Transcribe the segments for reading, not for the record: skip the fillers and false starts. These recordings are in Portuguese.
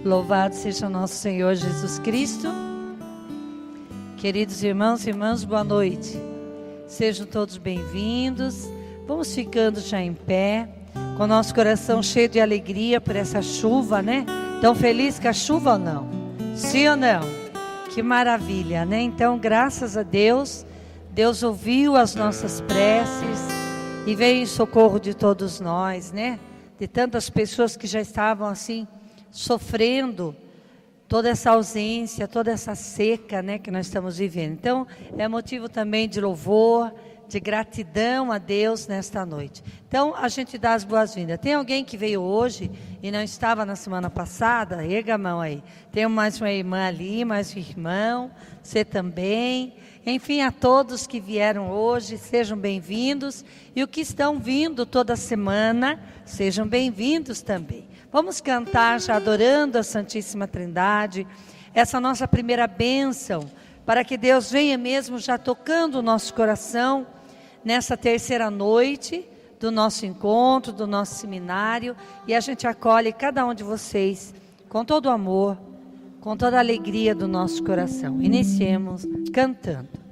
Louvado seja o nosso Senhor Jesus Cristo. Queridos irmãos e irmãs, boa noite. Sejam todos bem-vindos. Vamos ficando já em pé, com o nosso coração cheio de alegria por essa chuva, né? Tão feliz com a chuva ou não? Sim ou não? Que maravilha, né? Então, graças a Deus, Deus ouviu as nossas preces e veio em socorro de todos nós, né? De tantas pessoas que já estavam assim, sofrendo toda essa ausência, toda essa seca, né, que nós estamos vivendo. Então, é motivo também de louvor, de gratidão a Deus nesta noite. Então, a gente dá as boas-vindas. Tem alguém que veio hoje e não estava na semana passada? Erga a mão aí. Tem mais uma irmã ali, mais um irmão, você também. Enfim, a todos que vieram hoje, sejam bem-vindos. E os que estão vindo toda semana, sejam bem-vindos também. Vamos cantar já adorando a Santíssima Trindade, essa nossa primeira bênção, para que Deus venha mesmo já tocando o nosso coração, nessa terceira noite do nosso encontro, do nosso seminário, e a gente acolhe cada um de vocês com todo o amor, com toda a alegria do nosso coração. Iniciemos cantando.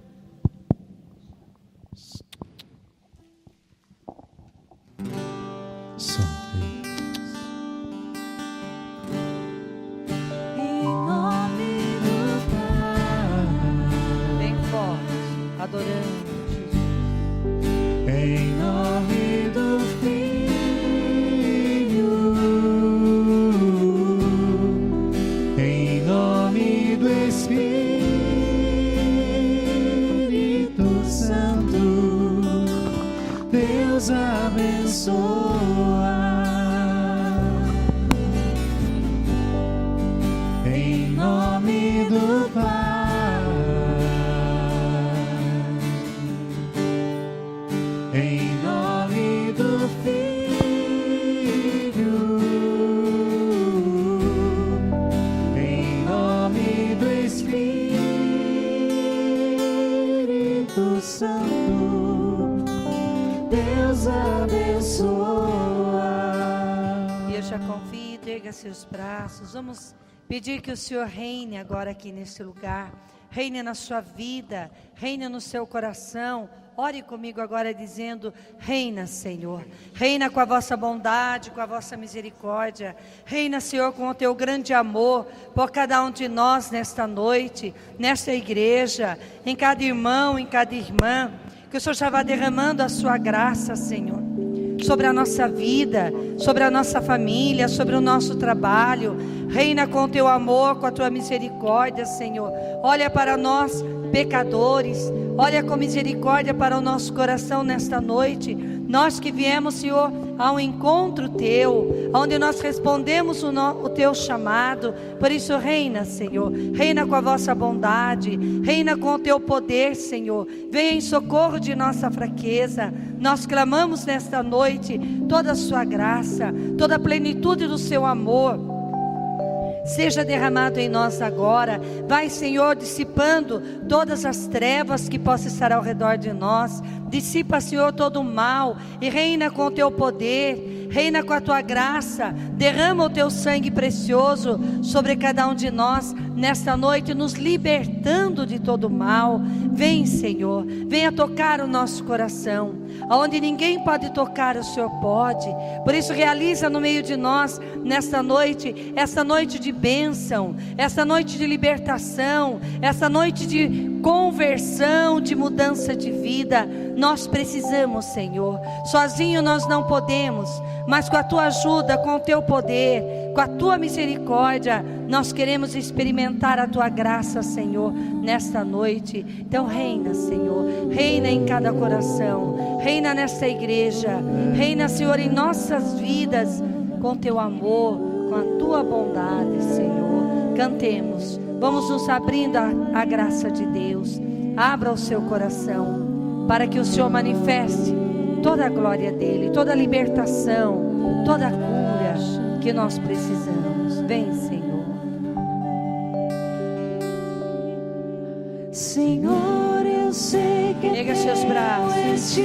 Adorando Jesus. Em nome do Filho, em nome do Espírito Santo, Deus abençoa. Em nome do Pai, em nome do Filho, em nome do Espírito Santo, Deus abençoa. E eu já convido, erga seus braços, vamos pedir que o Senhor reine agora aqui nesse lugar, reine na sua vida, reine no seu coração. Ore comigo agora dizendo: reina, Senhor, reina com a vossa bondade, com a vossa misericórdia, reina, Senhor, com o teu grande amor por cada um de nós nesta noite, nesta igreja, em cada irmão, em cada irmã, que o Senhor já vá derramando a sua graça, Senhor, sobre a nossa vida, sobre a nossa família, sobre o nosso trabalho. Reina com o teu amor, com a tua misericórdia, Senhor. Olha para nós, pecadores, olha com misericórdia para o nosso coração nesta noite. Nós que viemos, Senhor, a um encontro teu, onde nós respondemos o teu chamado. Por isso, reina, Senhor, reina com a vossa bondade, reina com o teu poder, Senhor. Venha em socorro de nossa fraqueza. Nós clamamos nesta noite toda a sua graça, toda a plenitude do seu amor seja derramado em nós agora. Vai, Senhor, dissipando todas as trevas que possam estar ao redor de nós. Dissipa, Senhor, todo o mal e reina com o teu poder, reina com a tua graça. Derrama o teu sangue precioso sobre cada um de nós nesta noite, nos libertando de todo o mal. Vem, Senhor, venha tocar o nosso coração, aonde ninguém pode tocar, o Senhor pode. Por isso, realiza no meio de nós nesta noite, essa noite de bênção, essa noite de libertação, essa noite de conversão, de mudança de vida. Nós precisamos, Senhor, sozinho nós não podemos, mas com a tua ajuda, com o teu poder, com a tua misericórdia, nós queremos experimentar a tua graça, Senhor, nesta noite. Então reina, Senhor, reina em cada coração, reina nesta igreja, reina, Senhor, em nossas vidas, com teu amor, com a tua bondade, Senhor. Cantemos, vamos nos abrindo a graça de Deus. Abra o seu coração, para que o Senhor manifeste toda a glória dEle, toda a libertação, toda a cura que nós precisamos. Vem, Senhor. Senhor, eu sei que erga seus braços,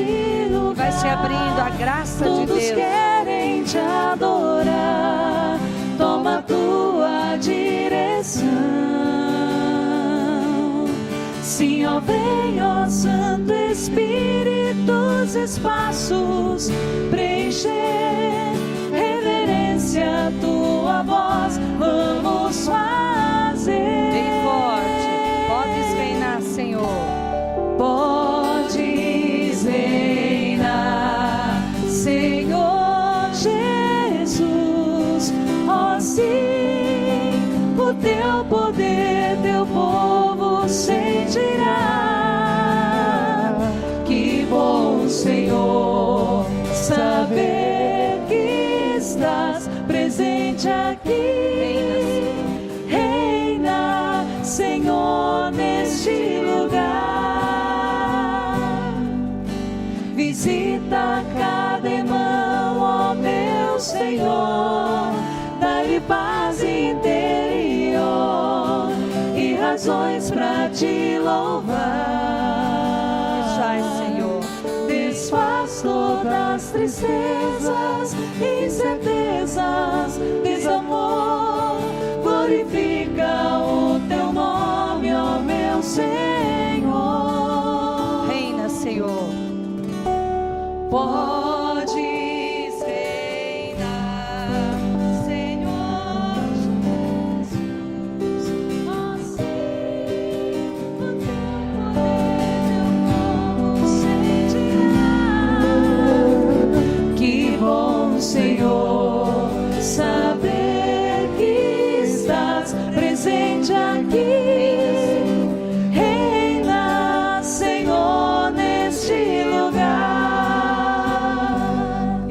vai se abrindo a graça de Deus. Todos querem te adorar. Toma tua vem, ó Santo Espírito, os espaços preencher, reverência à tua voz, vamos fazer. Bem forte, podes reinar, Senhor. Podes reinar, Senhor Jesus, ó sim, o teu poder, teu povo sentirá. Que bom, Senhor, saber que estás presente aqui. Reina, Senhor, neste lugar. Visita cada irmão, ó meu Senhor, dá-lhe paz interior e razões pra te louvar. Desfaz, Senhor. Desfaz todas as tristezas, incertezas, desamor. Glorifica o teu nome, ó meu Senhor. Reina, Senhor. Podes reinar, Senhor Jesus, assim o teu poder, teu povo sentirá. Que bom, Senhor, saber que estás presente aqui. Reina, Senhor, neste lugar.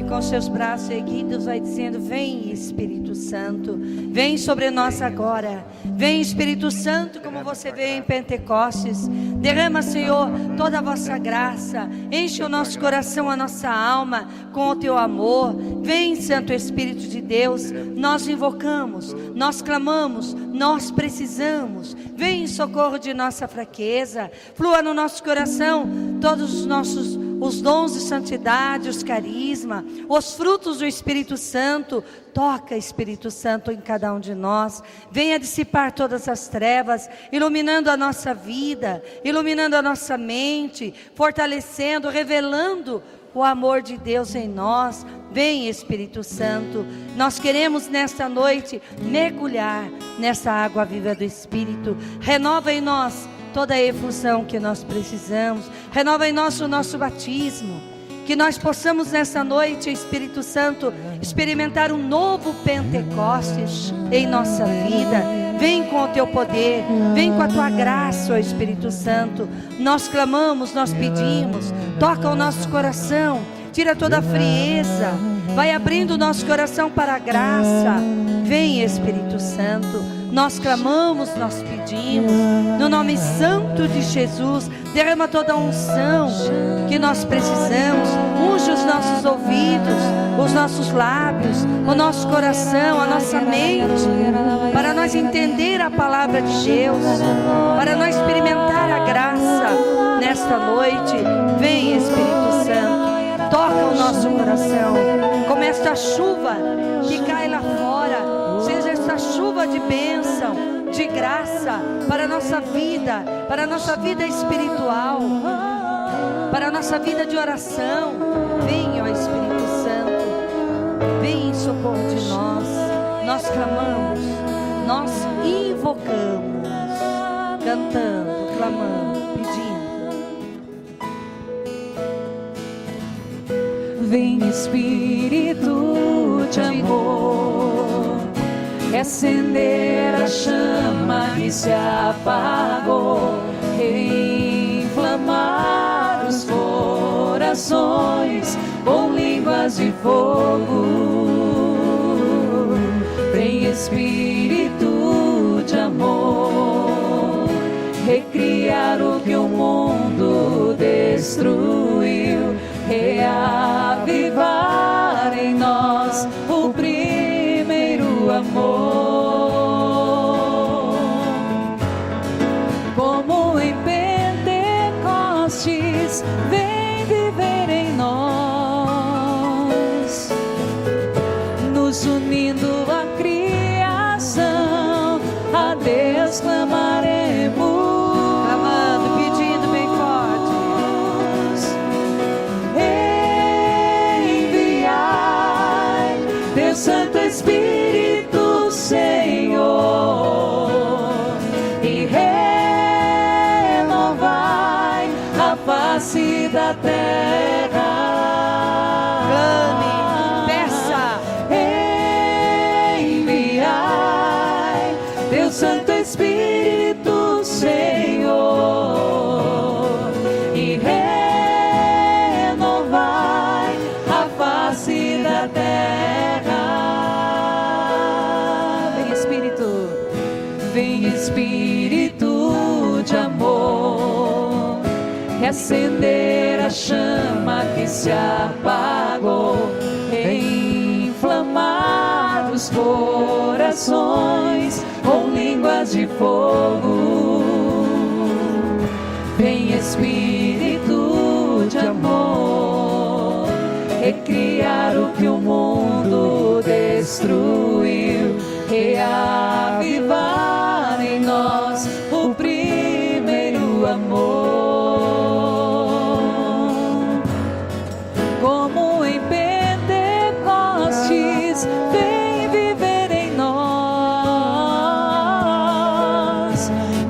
Com seus braços erguidos, vai dizendo: vem, Espírito Santo, vem sobre nós agora. Vem, Espírito Santo, como você veio em Pentecostes. Derrama, Senhor, toda a vossa graça. Enche o nosso coração, a nossa alma com o teu amor. Vem, Santo Espírito de Deus. Nós invocamos, nós clamamos, nós precisamos. Vem em socorro de nossa fraqueza. Flua no nosso coração todos os nossos dons de santidade, os carismas, os frutos do Espírito Santo. Toca, Espírito Santo, em cada um de nós. Venha dissipar todas as trevas, iluminando a nossa vida, iluminando a nossa mente, fortalecendo, revelando o amor de Deus em nós. Vem, Espírito Santo. Nós queremos nesta noite mergulhar nessa água viva do Espírito. Renova em nós toda a efusão que nós precisamos. Renova em nós o nosso batismo. Que nós possamos nessa noite, Espírito Santo, experimentar um novo Pentecostes em nossa vida. Vem com o teu poder, vem com a tua graça, ó Espírito Santo. Nós clamamos, nós pedimos. Toca o nosso coração, tira toda a frieza, vai abrindo o nosso coração para a graça. Vem, Espírito Santo. Nós clamamos, nós pedimos, no nome santo de Jesus. Derrama toda a unção que nós precisamos. Unge os nossos ouvidos, os nossos lábios, o nosso coração, a nossa mente, para nós entender a palavra de Deus, para nós experimentar a graça nesta noite. Vem, Espírito Santo, toca o nosso coração, como esta chuva que cai lá fora. Seja essa chuva de bênção, de graça para a nossa vida espiritual, para a nossa vida de oração. Vem, ó Espírito Santo, vem em socorro de nós. Nós clamamos, nós invocamos, cantando, clamando, pedindo. Vem, Espírito de amor, acender a chama que se apagou, inflamar os corações com línguas de fogo. Vem, Espírito de amor, recriar o que o mundo destruiu, reavivar em nós o primeiro amor. Como em Pentecostes, vem viver em nós, nos unindo à criação, a Deus clamaremos. Clamando, pedindo, Espírito, Senhor, e renovai a face da terra. Clame, peça. Enviai teu Santo Espírito, Senhor, e renovai a face da terra. Vem Espírito, vem Espírito de amor, reacender a chama que se apagou, inflamar os corações com línguas de fogo. Vem Espírito de amor, recriar o que o mundo destruiu, reavivar em nós o primeiro amor. Como em Pentecostes, vem viver em nós,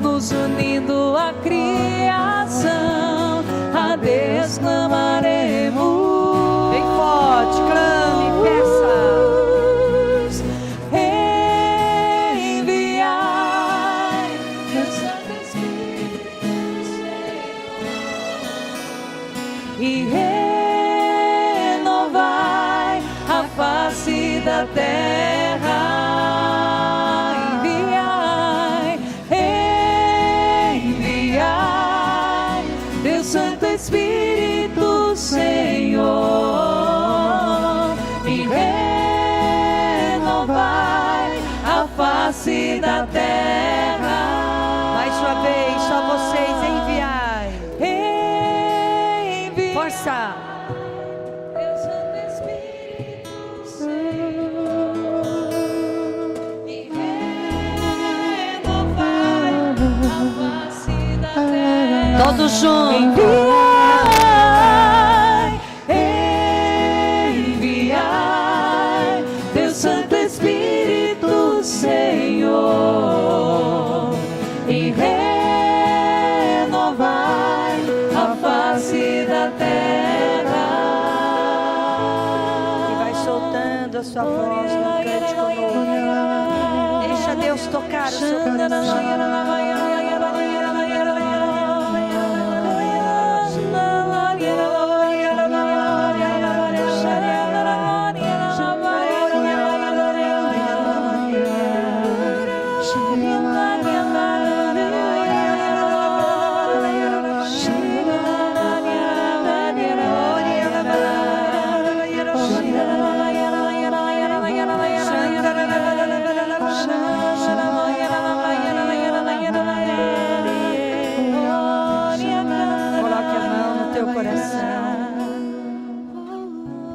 nos unindo à criação, a Deus clamaremos. Bem forte, clame, peça. Enviai teu Santo Espírito, Senhor, e renovai a face da terra. Enviai teu Santo Espírito, Senhor, e renovai a face da terra. Mais uma vez, só vocês, enviai. Enviai Força. teu Santo Espírito, Senhor, e renovai a face da terra. Todos juntos. Enviai teu Santo Espírito, Senhor, e renovai a face da terra. E vai soltando a sua voz no cântico novo. Deixa Deus tocar o seu coração.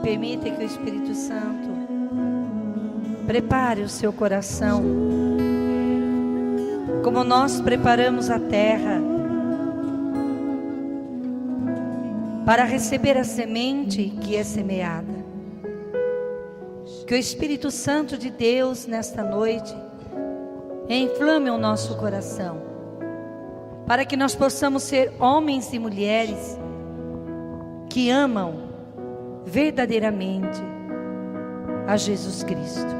Permita que o Espírito Santo prepare o seu coração, como nós preparamos a terra para receber a semente que é semeada. Que o Espírito Santo de Deus nesta noite inflame o nosso coração, para que nós possamos ser homens e mulheres que amam verdadeiramente a Jesus Cristo.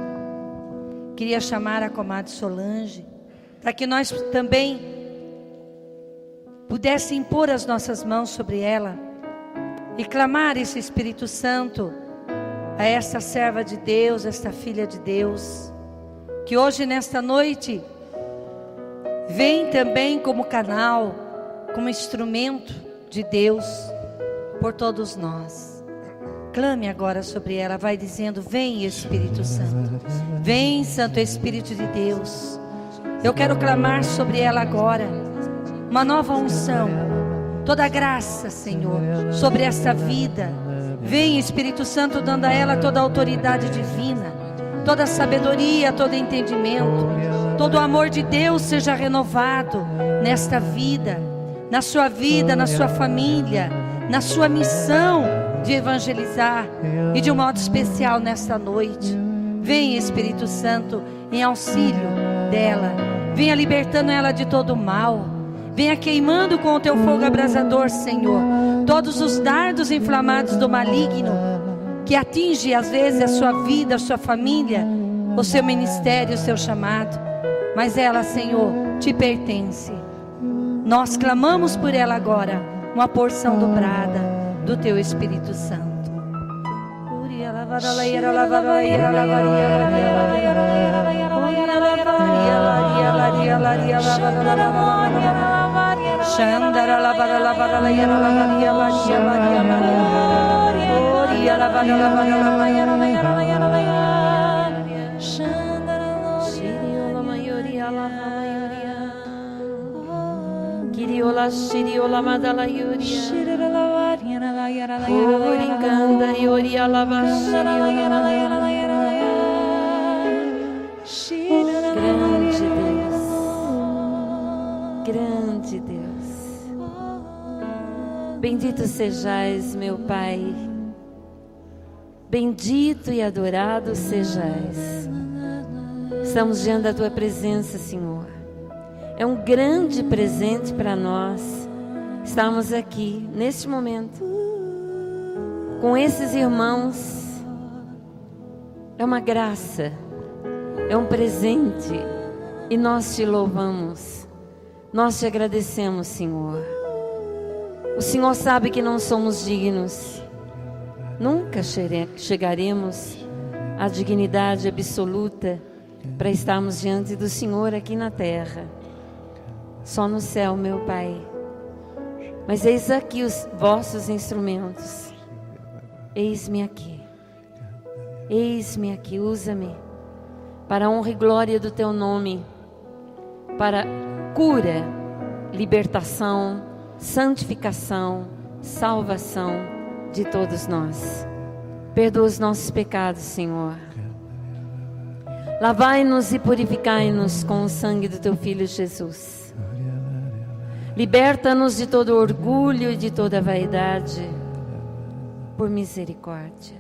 Queria chamar a comadre Solange para que nós também pudéssemos impor as nossas mãos sobre ela e clamar esse Espírito Santo a esta serva de Deus, esta filha de Deus, que hoje nesta noite vem também como canal, como instrumento de Deus por todos nós. Clame agora sobre ela, vai dizendo: vem Espírito Santo, vem Santo Espírito de Deus. Eu quero clamar sobre ela agora uma nova unção, toda graça, Senhor, sobre esta vida. Vem Espírito Santo, dando a ela toda a autoridade divina, toda a sabedoria, todo entendimento, todo o amor de Deus seja renovado nesta vida, na sua família, na sua missão de evangelizar, e de um modo especial nesta noite. Vem, Espírito Santo, em auxílio dela. Venha libertando ela de todo mal. Venha queimando com o teu fogo abrasador, Senhor, todos os dardos inflamados do maligno, que atinge às vezes a sua vida, a sua família, o seu ministério, o seu chamado. Mas ela, Senhor, te pertence. Nós clamamos por ela agora, uma porção dobrada do teu Espírito Santo. Kiriola shiriola madala yuria Oricanda yori alaba Grande Deus, grande Deus, bendito sejais, meu Pai, bendito e adorado sejais. Estamos diante da Tua presença, Senhor. É um grande presente para nós estarmos aqui, neste momento, com esses irmãos. É uma graça, é um presente, e nós te louvamos, nós te agradecemos, Senhor. O Senhor sabe que não somos dignos, nunca chegaremos à dignidade absoluta para estarmos diante do Senhor aqui na terra. Só no céu, meu Pai. Mas eis aqui os vossos instrumentos. Eis-me aqui. Eis-me aqui, usa-me para a honra e glória do Teu nome, para cura, libertação, santificação, salvação de todos nós. Perdoa os nossos pecados, Senhor. Lavai-nos e purificai-nos com o sangue do Teu Filho Jesus. Liberta-nos de todo orgulho e de toda vaidade, por misericórdia.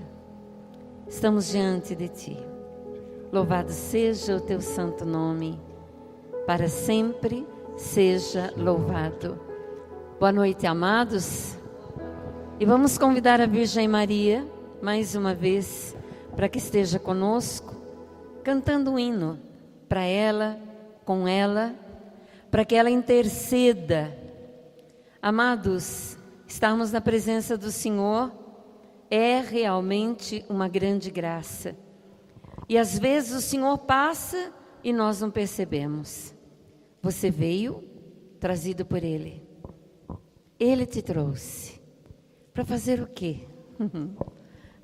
Estamos diante de Ti. Louvado seja o Teu santo nome, para sempre seja louvado. Boa noite, amados. E vamos convidar a Virgem Maria, mais uma vez, para que esteja conosco, cantando um hino para ela, com ela, para que ela interceda. Amados, estarmos na presença do Senhor é realmente uma grande graça. E às vezes o Senhor passa e nós não percebemos. Você veio trazido por Ele. Ele te trouxe. Para fazer o quê?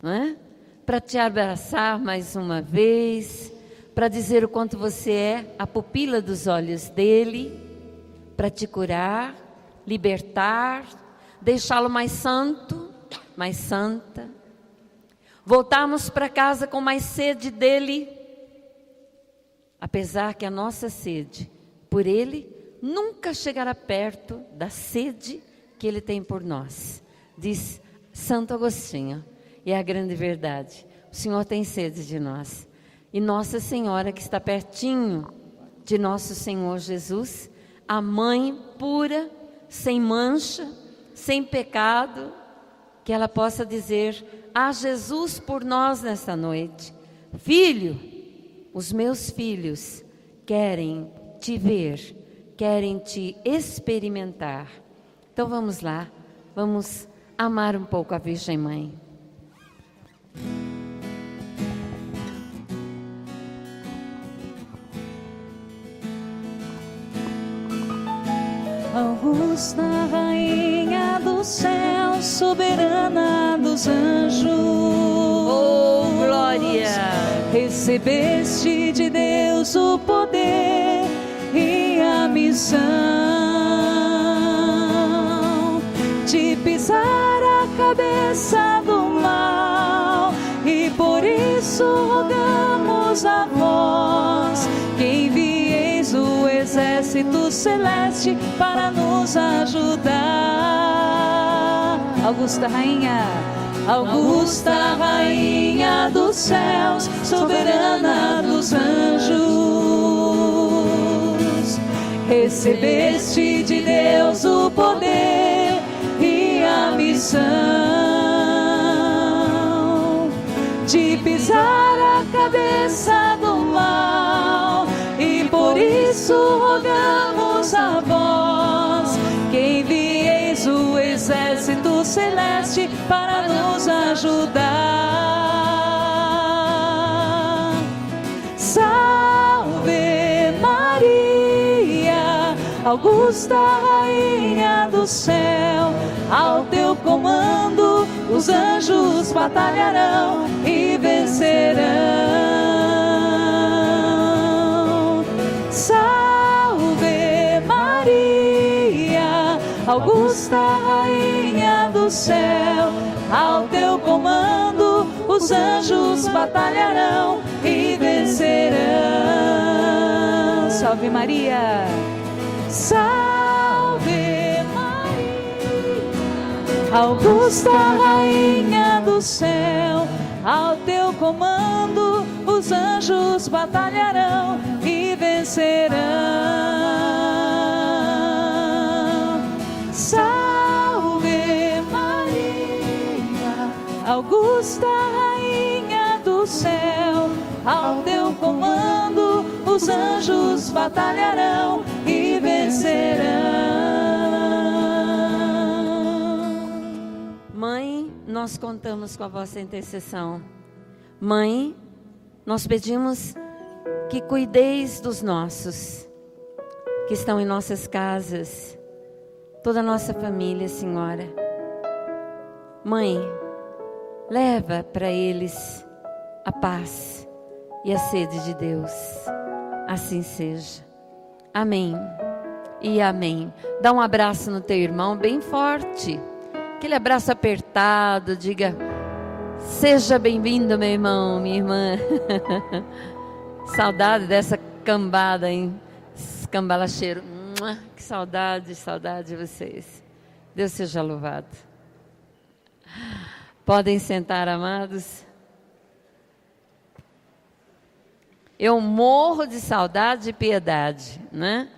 Não é? Para te abraçar mais uma vez, para dizer o quanto você é a pupila dos olhos dele, para te curar, libertar, deixá-lo mais santo, mais santa, voltarmos para casa com mais sede dele, apesar que a nossa sede por ele nunca chegará perto da sede que ele tem por nós. Diz Santo Agostinho, e é a grande verdade. O Senhor tem sede de nós. E Nossa Senhora, que está pertinho de nosso Senhor Jesus, a mãe pura, sem mancha, sem pecado, que ela possa dizer a Jesus por nós nesta noite: Filho, os meus filhos querem te ver, querem te experimentar. Então vamos lá, vamos amar um pouco a Virgem Mãe. Augusta, rainha do céu, soberana dos anjos, Oh, glória! recebeste de Deus o poder e a missão de pisar a cabeça do mal, e por isso rogamos a vós que envieis o exército celeste para nos ajudar. Augusta rainha, augusta rainha dos céus, soberana dos anjos. Recebeste de Deus o poder e a missão de pisar a cabeça do mal, e por isso rogamos a vós que envieis o exército celeste para nos ajudar. Salve Maria, augusta rainha do céu, ao teu comando os anjos batalharão e vencerão. Salve Maria, augusta rainha do céu, ao teu comando os anjos batalharão e vencerão. Salve Maria, salve Maria, augusta rainha do céu, ao teu comando os anjos batalharão e vencerão. Salve Maria, augusta rainha do céu, ao teu comando os anjos batalharão e vencerão. Mãe, nós contamos com a vossa intercessão. Mãe, nós pedimos que cuideis dos nossos, que estão em nossas casas, toda a nossa família, Senhora. Mãe, leva para eles a paz e a sede de Deus. Assim seja. Amém e amém. Dá um abraço no teu irmão bem forte. Aquele abraço apertado, diga: seja bem-vindo, meu irmão, minha irmã. Saudade dessa cambada, hein? Cambalacheiro. Que saudade, saudade de vocês. Deus seja louvado. Podem sentar, amados. Eu morro de saudade e piedade, né?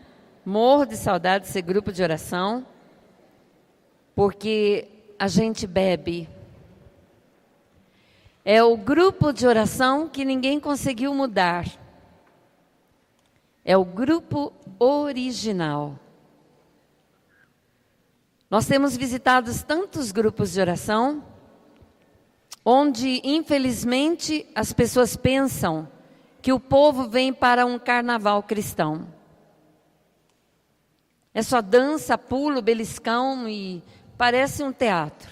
Morro de saudade desse grupo de oração, porque a gente bebe. É o grupo de oração que ninguém conseguiu mudar. É o grupo original. Nós temos visitado tantos grupos de oração, onde, infelizmente, as pessoas pensam que o povo vem para um carnaval cristão. É só dança, pulo, beliscão e parece um teatro.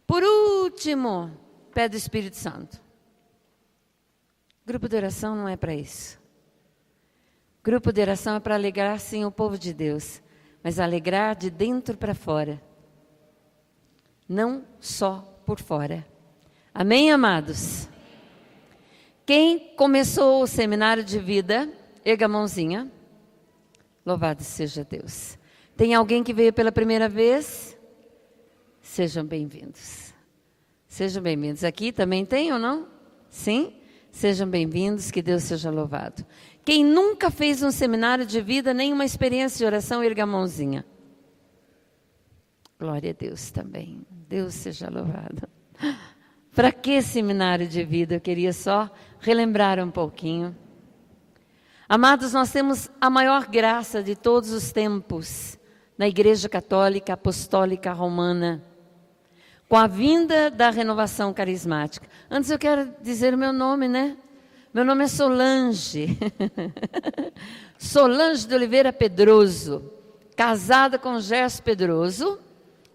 Por último, pé do Espírito Santo. Grupo de oração não é para isso. Grupo de oração é para alegrar, sim, o povo de Deus, mas alegrar de dentro para fora, não só por fora. Amém, amados? Quem começou o seminário de vida, erga a mãozinha. Louvado seja Deus. Tem alguém que veio pela primeira vez? Sejam bem-vindos. Sejam bem-vindos. Aqui também tem ou não? Sim? Sejam bem-vindos, que Deus seja louvado. Quem nunca fez um seminário de vida, nem uma experiência de oração, erga a mãozinha. Glória a Deus também. Deus seja louvado. Para que seminário de vida? Eu queria só relembrar um pouquinho. Amados, nós temos a maior graça de todos os tempos na Igreja Católica Apostólica Romana, com a vinda da renovação carismática. Antes eu quero dizer o meu nome, né? Meu nome é Solange. Solange de Oliveira Pedroso, casada com Gerson Pedroso,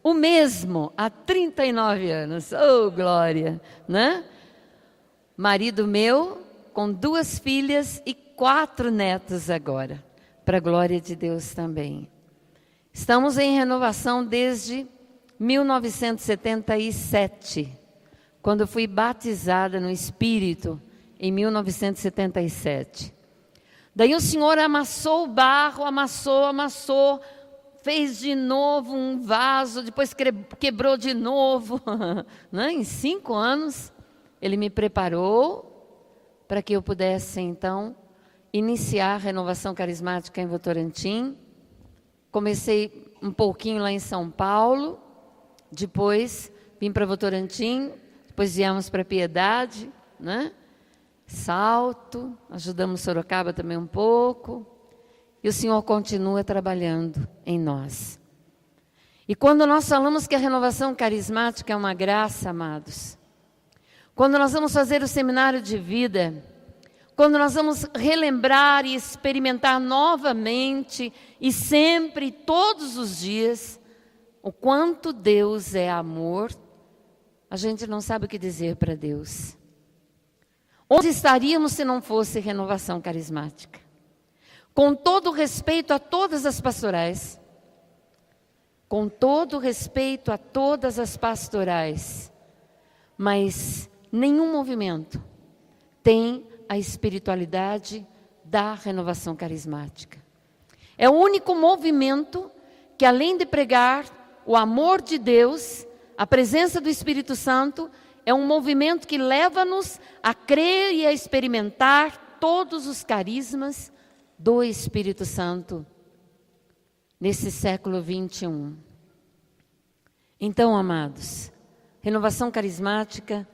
o mesmo, há 39 anos. Oh, glória, né? Marido meu, com 2 filhas e 4 netos agora, para a glória de Deus também. Estamos em renovação desde 1977, quando fui batizada no Espírito, em 1977. Daí o Senhor amassou o barro, amassou, fez de novo um vaso, depois quebrou de novo. Né? Em 5 anos, ele me preparou para que eu pudesse, então, iniciar a renovação carismática em Votorantim. Comecei um pouquinho lá em São Paulo, depois vim para Votorantim, depois viemos para Piedade, né? Salto, ajudamos Sorocaba também um pouco, e o Senhor continua trabalhando em nós. E quando nós falamos que a renovação carismática é uma graça, amados, quando nós vamos fazer o seminário de vida, quando nós vamos relembrar e experimentar novamente, e sempre, todos os dias, o quanto Deus é amor, a gente não sabe o que dizer para Deus. Onde estaríamos se não fosse renovação carismática? Com todo respeito a todas as pastorais, com todo respeito a todas as pastorais, mas nenhum movimento tem a espiritualidade da renovação carismática. É o único movimento que, além de pregar o amor de Deus, a presença do Espírito Santo, é um movimento que leva-nos a crer e a experimentar todos os carismas do Espírito Santo nesse século 21. Então, amados, renovação carismática,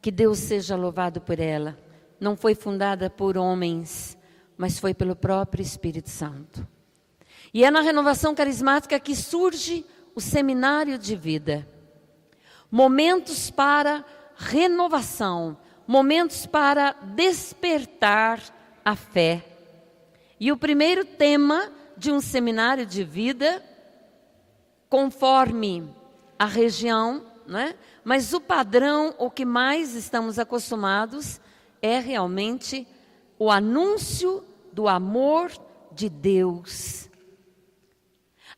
que Deus seja louvado por ela, não foi fundada por homens, mas foi pelo próprio Espírito Santo. E é na renovação carismática que surge o seminário de vida. Momentos para renovação, momentos para despertar a fé. E o primeiro tema de um seminário de vida, conforme a região, né? Mas o padrão, o que mais estamos acostumados, é realmente o anúncio do amor de Deus.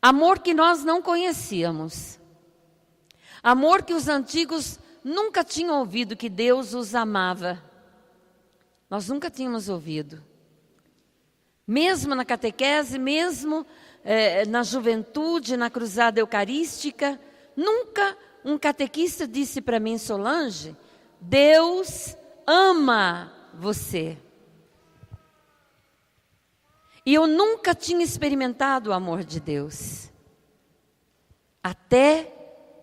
Amor que nós não conhecíamos. Amor que os antigos nunca tinham ouvido, que Deus os amava. Nós nunca tínhamos ouvido. Mesmo na catequese, mesmo na juventude, na cruzada eucarística, nunca um catequista disse para mim: Solange, Deus ama você. E eu nunca tinha experimentado o amor de Deus. Até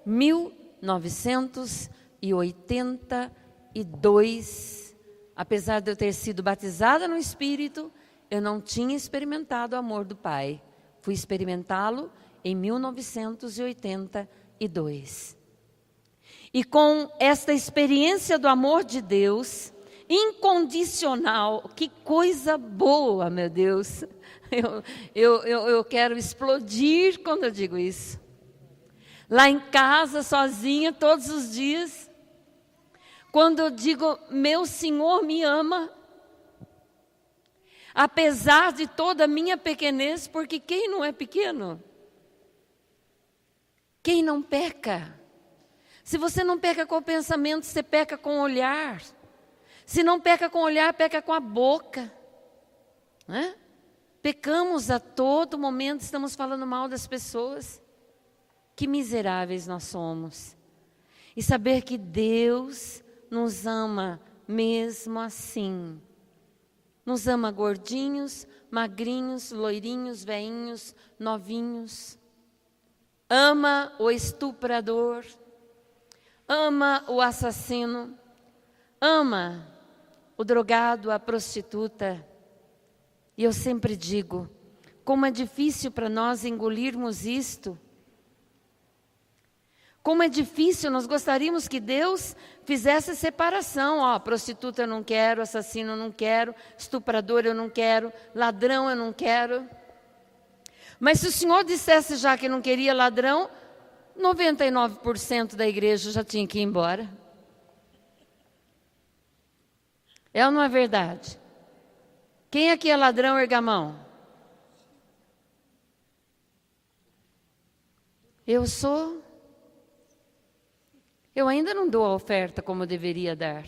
1982, apesar de eu ter sido batizada no Espírito, eu não tinha experimentado o amor do Pai. Fui experimentá-lo em 1982. E com esta experiência do amor de Deus, incondicional, que coisa boa, meu Deus. Eu quero explodir quando eu digo isso. Lá em casa, sozinha, todos os dias, quando eu digo, meu Senhor me ama, apesar de toda a minha pequenez, porque quem não é pequeno? Quem não peca? Se você não peca com o pensamento, você peca com o olhar. Se não peca com o olhar, peca com a boca. Né? Pecamos a todo momento, estamos falando mal das pessoas. Que miseráveis nós somos. E saber que Deus nos ama mesmo assim. Nos ama gordinhos, magrinhos, loirinhos, veinhos, novinhos. Ama o estuprador. Ama o assassino. Ama o drogado, a prostituta. E eu sempre digo, como é difícil para nós engolirmos isto. Como é difícil, nós gostaríamos que Deus fizesse separação. Ó, prostituta eu não quero, assassino eu não quero, estuprador eu não quero, ladrão eu não quero. Mas se o Senhor dissesse já que não queria ladrão, 99% da igreja já tinha que ir embora. É ou não é verdade? Quem aqui é ladrão, erga a mão? Eu sou. Eu ainda não dou a oferta como eu deveria dar.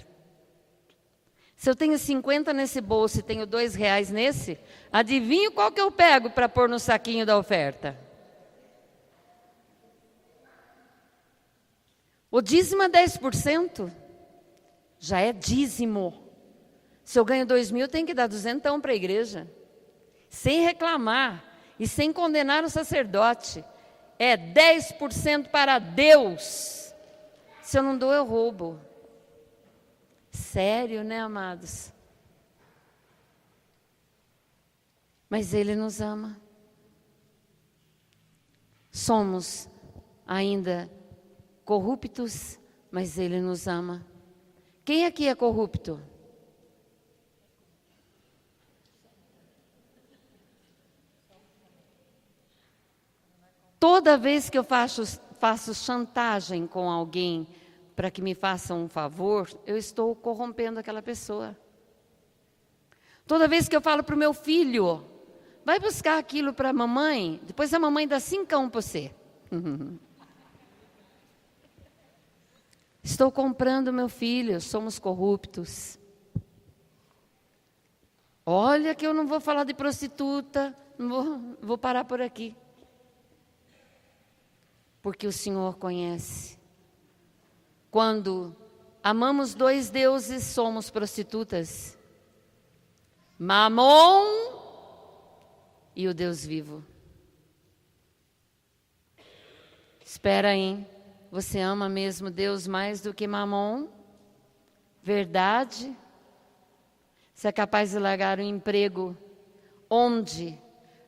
Se eu tenho 50 nesse bolso e tenho R$2 nesse, adivinha qual que eu pego para pôr no saquinho da oferta? O dízimo é 10%, já é dízimo. Se eu ganho 2.000, tem que dar 200 para a igreja, sem reclamar e sem condenar o sacerdote. É 10% para Deus. Se eu não dou, eu roubo. Sério, né, amados? Mas Ele nos ama. Somos ainda corruptos, mas Ele nos ama. Quem aqui é corrupto? Toda vez que eu faço chantagem com alguém para que me faça um favor, eu estou corrompendo aquela pessoa. Toda vez que eu falo para o meu filho, vai buscar aquilo para a mamãe, depois a mamãe dá 5 para você. Estou comprando meu filho, somos corruptos. Olha que eu não vou falar de prostituta, vou parar por aqui. Porque o Senhor conhece. Quando amamos 2 deuses, somos prostitutas. Mamon e o Deus vivo. Espera aí, você ama mesmo Deus mais do que Mamon? Verdade? Você é capaz de largar um emprego onde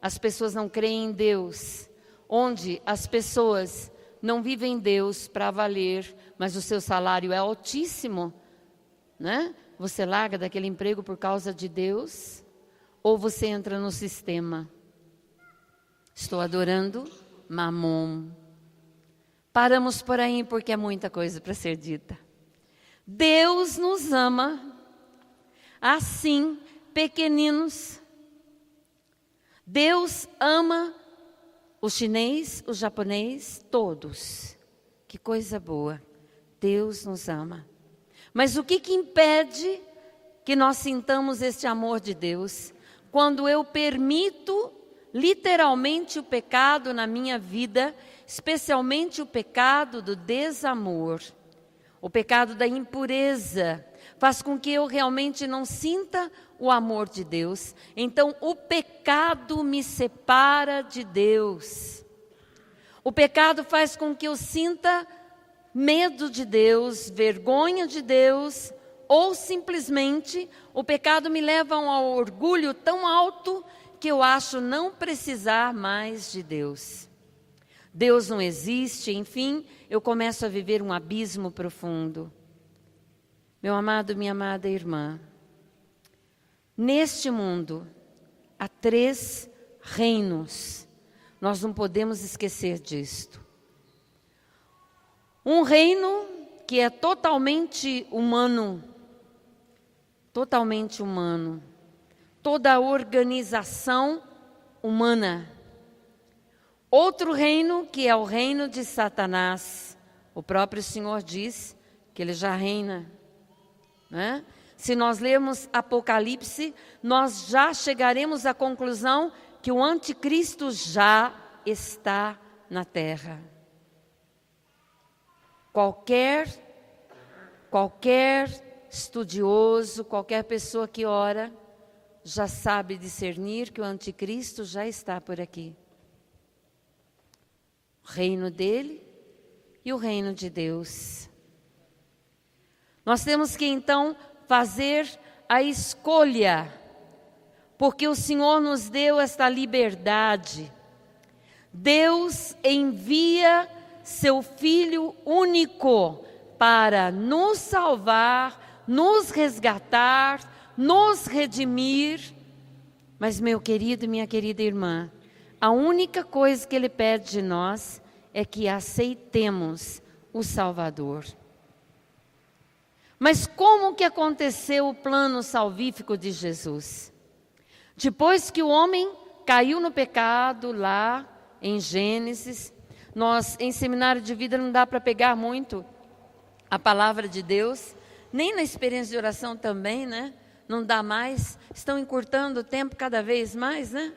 as pessoas não creem em Deus, onde as pessoas não vivem Deus para valer, mas o seu salário é altíssimo, né? Você larga daquele emprego por causa de Deus? Ou você entra no sistema? Estou adorando Mamon. Paramos por aí porque é muita coisa para ser dita. Deus nos ama assim, pequeninos. Deus ama o chinês, o japonês, todos. Que coisa boa. Deus nos ama. Mas o que impede que nós sintamos este amor de Deus? Quando eu permito literalmente o pecado na minha vida, especialmente o pecado do desamor, o pecado da impureza, faz com que eu realmente não sinta o amor de Deus. Então o pecado me separa de Deus. O pecado faz com que eu sinta medo de Deus, vergonha de Deus, ou simplesmente o pecado me leva a um orgulho tão alto que eu acho não precisar mais de Deus. Deus não existe, enfim, eu começo a viver um abismo profundo. Meu amado, minha amada irmã, neste mundo há 3 reinos, nós não podemos esquecer disto. Um reino que é totalmente humano, toda a organização humana. Outro reino que é o reino de Satanás. O próprio Senhor diz que ele já reina, né? Se nós lermos Apocalipse, nós já chegaremos à conclusão que o anticristo já está na terra. Qualquer estudioso, qualquer pessoa que ora, já sabe discernir que o anticristo já está por aqui. O reino dele e o reino de Deus. Nós temos que então fazer a escolha, porque o Senhor nos deu esta liberdade. Deus envia seu Filho único para nos salvar, nos resgatar, nos redimir. Mas, meu querido e minha querida irmã, a única coisa que Ele pede de nós é que aceitemos o Salvador. Mas como que aconteceu o plano salvífico de Jesus? Depois que o homem caiu no pecado lá em Gênesis, nós em seminário de vida não dá para pegar muito a palavra de Deus, nem na experiência de oração também, né? Não dá mais, estão encurtando o tempo cada vez mais, né?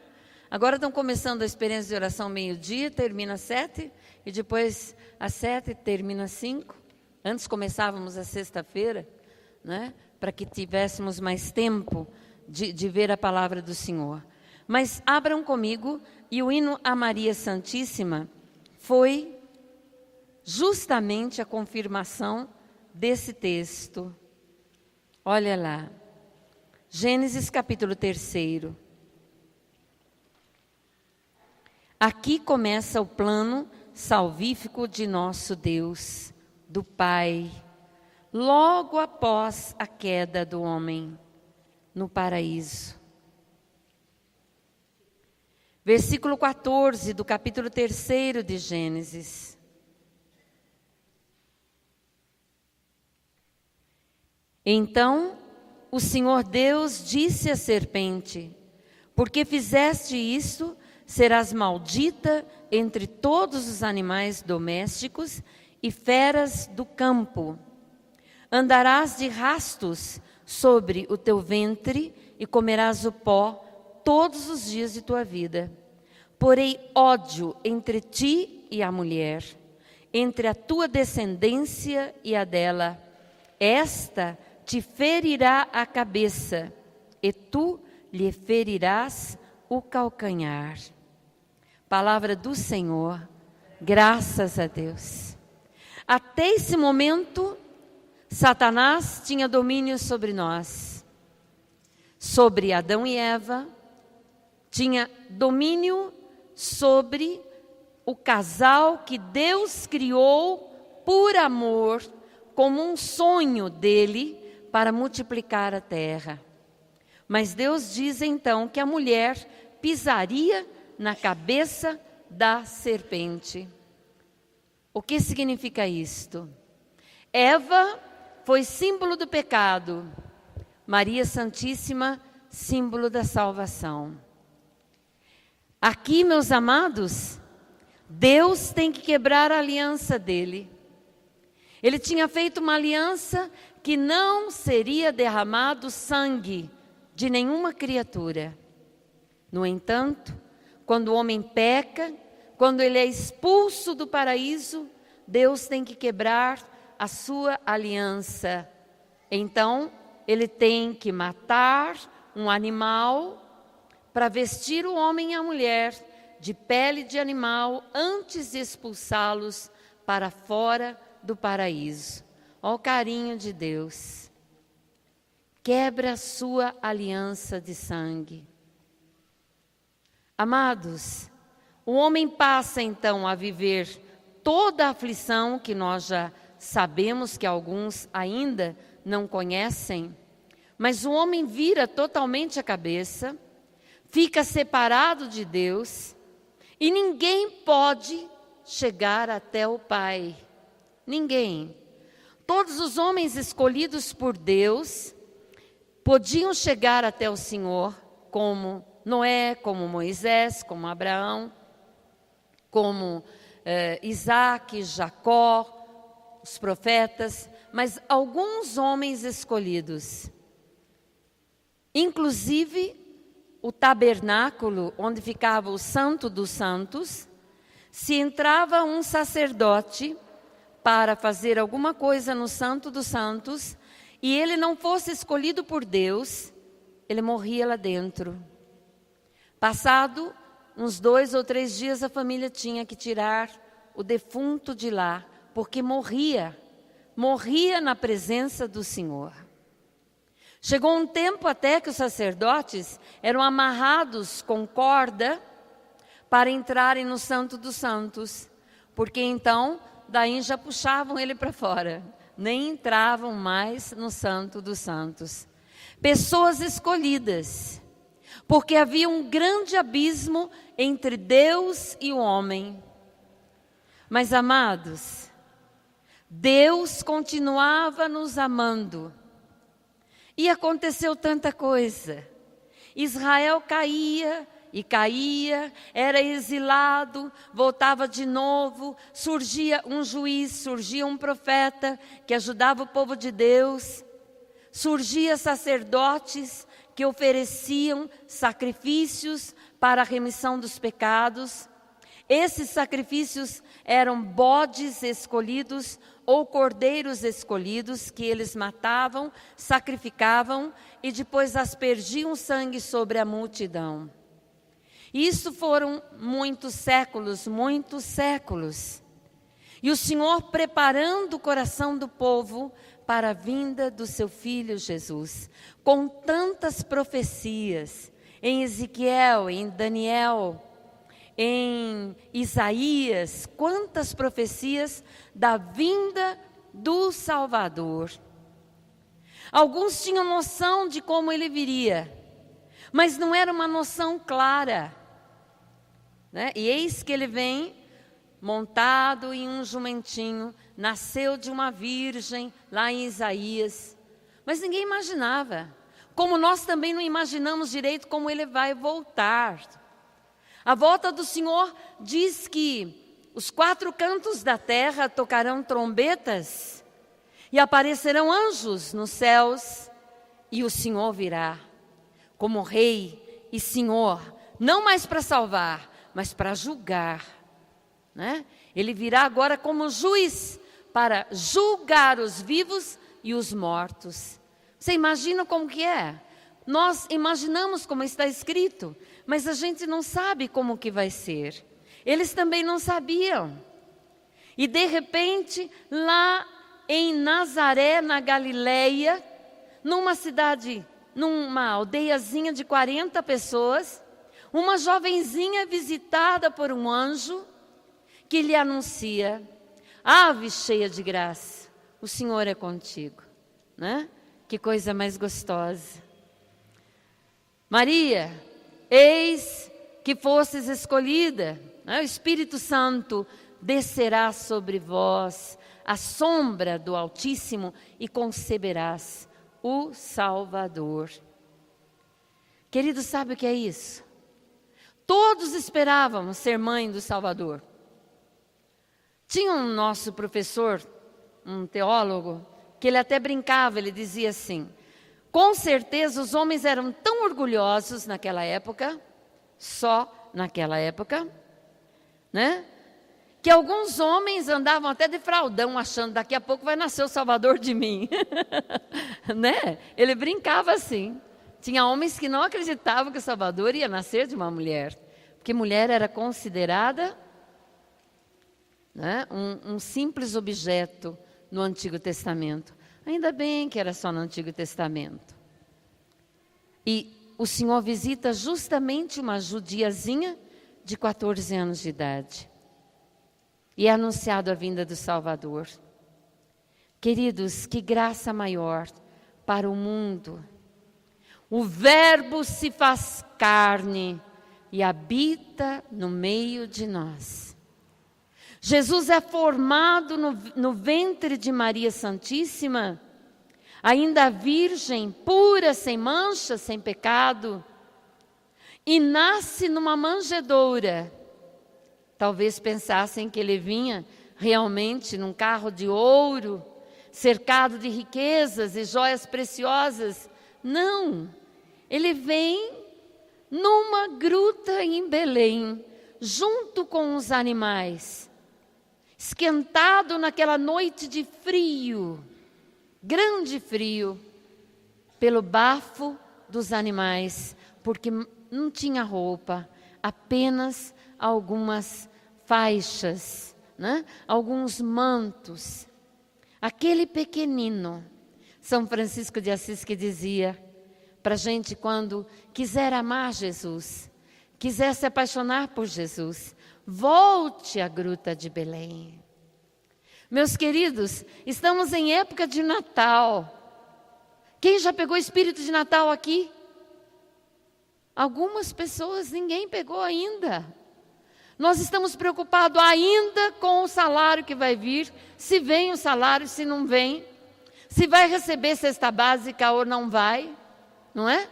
Agora estão começando a experiência de oração meio-dia, termina às 7, e depois às 7 termina às 5. Antes começávamos a sexta-feira, né, para que tivéssemos mais tempo de ver a palavra do Senhor. Mas abram comigo, e o hino a Maria Santíssima foi justamente a confirmação desse texto. Olha lá, Gênesis capítulo 3. Aqui começa o plano salvífico de nosso Deus, do Pai, logo após a queda do homem no paraíso. Versículo 14 do capítulo 3 de Gênesis. Então o Senhor Deus disse à serpente: porque fizeste isso, serás maldita entre todos os animais domésticos e feras do campo. Andarás de rastos sobre o teu ventre e comerás o pó todos os dias de tua vida. Porei ódio entre ti e a mulher, entre a tua descendência e a dela. Esta te ferirá a cabeça, e tu lhe ferirás o calcanhar. Palavra do Senhor, graças a Deus. Até esse momento, Satanás tinha domínio sobre nós, sobre Adão e Eva, tinha domínio sobre o casal que Deus criou por amor, como um sonho dele para multiplicar a terra. Mas Deus diz então que a mulher pisaria na cabeça da serpente. O que significa isto? Eva foi símbolo do pecado, Maria Santíssima, símbolo da salvação. Aqui, meus amados, Deus tem que quebrar a aliança dele. Ele tinha feito uma aliança que não seria derramado sangue de nenhuma criatura. No entanto, quando o homem peca, quando ele é expulso do paraíso, Deus tem que quebrar a sua aliança. Então, ele tem que matar um animal para vestir o homem e a mulher de pele de animal antes de expulsá-los para fora do paraíso. Ó o carinho de Deus. Quebra a sua aliança de sangue. Amados, o homem passa então a viver toda a aflição que nós já sabemos que alguns ainda não conhecem, mas o homem vira totalmente a cabeça, fica separado de Deus e ninguém pode chegar até o Pai. Ninguém. Todos os homens escolhidos por Deus podiam chegar até o Senhor, como Noé, como Moisés, como Abraão, como Isaac, Jacó, os profetas, mas alguns homens escolhidos, inclusive o tabernáculo onde ficava o Santo dos Santos, se entrava um sacerdote para fazer alguma coisa no Santo dos Santos e ele não fosse escolhido por Deus, ele morria lá dentro. Passado uns 2 ou 3 dias, a família tinha que tirar o defunto de lá, porque morria na presença do Senhor. Chegou um tempo até que os sacerdotes eram amarrados com corda para entrarem no Santo dos Santos, porque então, daí já puxavam ele para fora, nem entravam mais no Santo dos Santos. Pessoas escolhidas, porque havia um grande abismo entre Deus e o homem. Mas, amados, Deus continuava nos amando. E aconteceu tanta coisa. Israel caía e caía, era exilado, voltava de novo, surgia um juiz, surgia um profeta que ajudava o povo de Deus, surgia sacerdotes que ofereciam sacrifícios para a remissão dos pecados. Esses sacrifícios eram bodes escolhidos ou cordeiros escolhidos que eles matavam, sacrificavam e depois aspergiam sangue sobre a multidão. Isso foram muitos séculos, muitos séculos. E o Senhor preparando o coração do povo para a vinda do seu Filho Jesus, com tantas profecias, em Ezequiel, em Daniel, em Isaías, quantas profecias da vinda do Salvador. Alguns tinham noção de como ele viria, mas não era uma noção clara, né? E eis que ele vem montado em um jumentinho, nasceu de uma virgem, lá em Isaías, mas ninguém imaginava, como nós também não imaginamos direito como ele vai voltar. A volta do Senhor diz que os 4 cantos da terra tocarão trombetas e aparecerão anjos nos céus e o Senhor virá como Rei e Senhor, não mais para salvar, mas para julgar, né? Ele virá agora como juiz para julgar os vivos e os mortos. Você imagina como que é? Nós imaginamos como está escrito, mas a gente não sabe como que vai ser. Eles também não sabiam. E de repente, lá em Nazaré, na Galileia, numa cidade, numa aldeiazinha de 40 pessoas, uma jovenzinha visitada por um anjo que lhe anuncia: ave cheia de graça, o Senhor é contigo, né? Que coisa mais gostosa. Maria, eis que fostes escolhida, né? O Espírito Santo descerá sobre vós, a sombra do Altíssimo, e conceberás o Salvador. Querido, sabe o que é isso? Todos esperávamos ser mãe do Salvador. Tinha um nosso professor, um teólogo, que ele até brincava, ele dizia assim: com certeza os homens eram tão orgulhosos naquela época, só naquela época, né? Que alguns homens andavam até de fraldão, achando: daqui a pouco vai nascer o Salvador de mim. Né? Ele brincava assim. Tinha homens que não acreditavam que o Salvador ia nascer de uma mulher, porque mulher era considerada, né, um simples objeto no Antigo Testamento. Ainda bem que era só no Antigo Testamento. E o Senhor visita justamente uma judiazinha de 14 anos de idade. E é anunciado a vinda do Salvador. Queridos, que graça maior para o mundo. O Verbo se faz carne e habita no meio de nós. Jesus é formado no ventre de Maria Santíssima, ainda virgem, pura, sem mancha, sem pecado, e nasce numa manjedoura. Talvez pensassem que ele vinha realmente num carro de ouro, cercado de riquezas e joias preciosas. Não, ele vem numa gruta em Belém, junto com os animais, esquentado naquela noite de frio, grande frio, pelo bafo dos animais, porque não tinha roupa, apenas algumas faixas, né? Alguns mantos. Aquele pequenino, São Francisco de Assis que dizia para a gente, quando quiser amar Jesus, quiser se apaixonar por Jesus, volte à gruta de Belém. Meus queridos, estamos em época de Natal. Quem já pegou espírito de Natal aqui? Algumas pessoas, ninguém pegou ainda. Nós estamos preocupados ainda com o salário que vai vir, se vem o salário, se não vem, se vai receber cesta básica ou não vai, não é?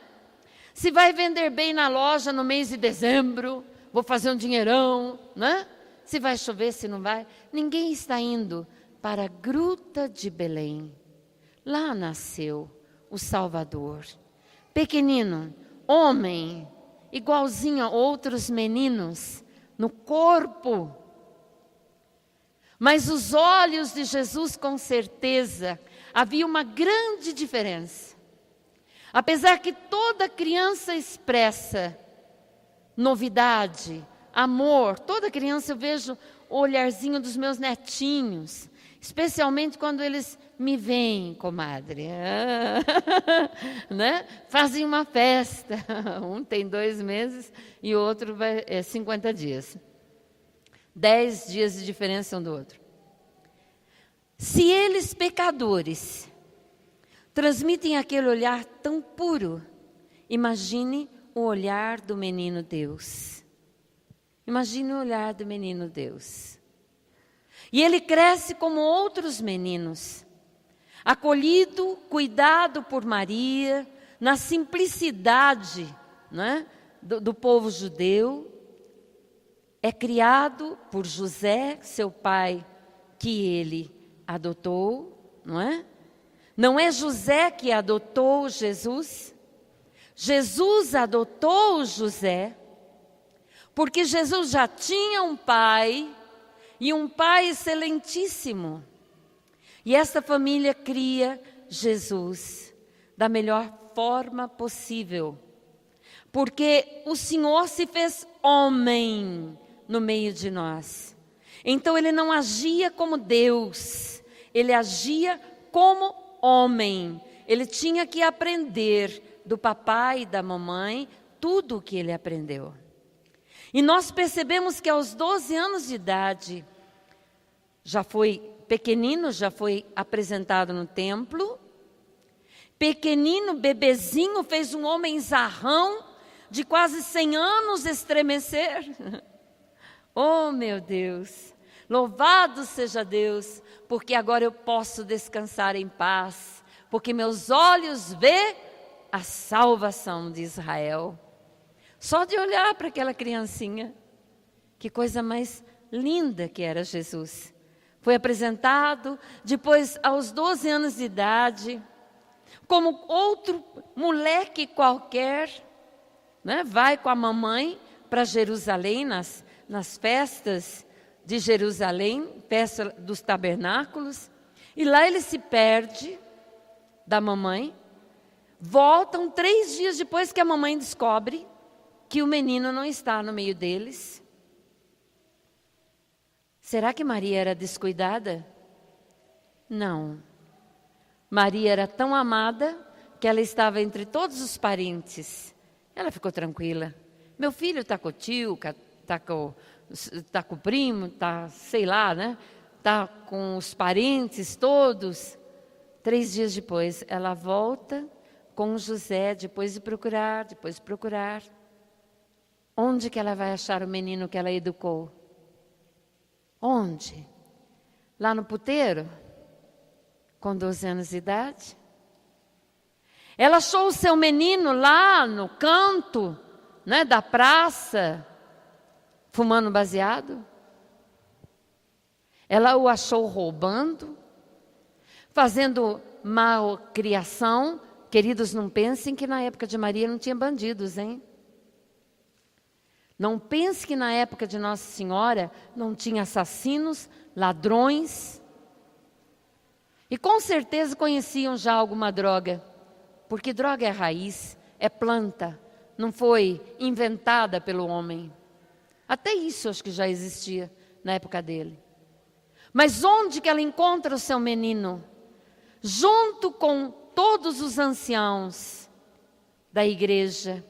Se vai vender bem na loja no mês de dezembro, vou fazer um dinheirão, né? Se vai chover, se não vai. Ninguém está indo para a gruta de Belém. Lá nasceu o Salvador. Pequenino, homem, igualzinho a outros meninos, no corpo. Mas os olhos de Jesus, com certeza, havia uma grande diferença. Apesar que toda criança expressa novidade, amor, toda criança eu vejo o olharzinho dos meus netinhos, especialmente quando eles me veem, comadre, né? Fazem uma festa, um tem 2 meses e o outro 50 dias. 10 dias de diferença um do outro. Se eles, pecadores, transmitem aquele olhar tão puro, imagine o olhar do menino Deus. Imagine o olhar do menino Deus. E ele cresce como outros meninos, acolhido, cuidado por Maria, na simplicidade, né, do povo judeu. É criado por José, seu pai, que ele adotou, não é? Não é José que adotou Jesus. Jesus adotou José, porque Jesus já tinha um pai, e um pai excelentíssimo. E esta família cria Jesus da melhor forma possível, porque o Senhor se fez homem no meio de nós. Então ele não agia como Deus, ele agia como homem. Ele tinha que aprender do papai e da mamãe tudo o que ele aprendeu. E nós percebemos que aos 12 anos de idade, já foi pequenino, já foi apresentado no templo. Pequenino, bebezinho, fez um homem zarrão de quase 100 anos estremecer. Oh, meu Deus, louvado seja Deus, porque agora eu posso descansar em paz, porque meus olhos vê a salvação de Israel. Só de olhar para aquela criancinha, que coisa mais linda que era Jesus. Foi apresentado, depois aos 12 anos de idade, como outro moleque qualquer, né? Vai com a mamãe para Jerusalém, nas festas de Jerusalém, festa dos tabernáculos, e lá ele se perde da mamãe. Voltam 3 dias depois que a mamãe descobre que o menino não está no meio deles. Será que Maria era descuidada? Não. Maria era tão amada que ela estava entre todos os parentes. Ela ficou tranquila. Meu filho está com o tio, está com o primo, está, sei lá, né? Está com os parentes todos. 3 dias depois, ela volta com José, depois de procurar. Onde que ela vai achar o menino que ela educou? Onde? Lá no puteiro? Com 12 anos de idade? Ela achou o seu menino lá no canto, né, da praça, fumando baseado? Ela o achou roubando, fazendo malcriação. Queridos, não pensem que na época de Maria não tinha bandidos, hein? Não pense que na época de Nossa Senhora não tinha assassinos, ladrões. E com certeza conheciam já alguma droga, porque droga é raiz, é planta, não foi inventada pelo homem. Até isso acho que já existia na época dele. Mas onde que ela encontra o seu menino? Junto com todos os anciãos da igreja.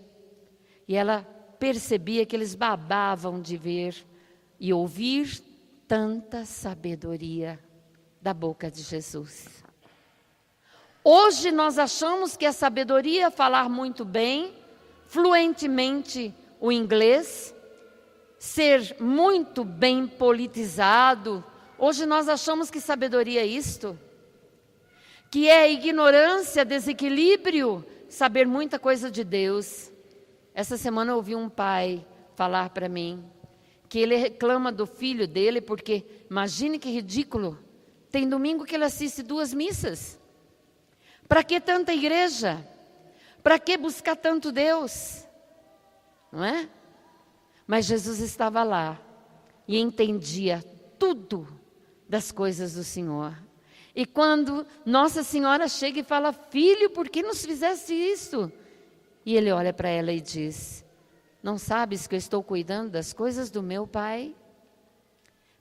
E ela percebia que eles babavam de ver e ouvir tanta sabedoria da boca de Jesus. Hoje nós achamos que a sabedoria é falar muito bem, fluentemente o inglês, ser muito bem politizado. Hoje nós achamos que sabedoria é isto, que é ignorância, desequilíbrio, saber muita coisa de Deus. Essa semana eu ouvi um pai falar para mim que ele reclama do filho dele porque, imagine que ridículo, tem domingo que ele assiste 2 missas. Para que tanta igreja? Para que buscar tanto Deus? Não é? Mas Jesus estava lá e entendia tudo das coisas do Senhor. E quando Nossa Senhora chega e fala: filho, por que nos fizeste isso? E ele olha para ela e diz: não sabes que eu estou cuidando das coisas do meu Pai?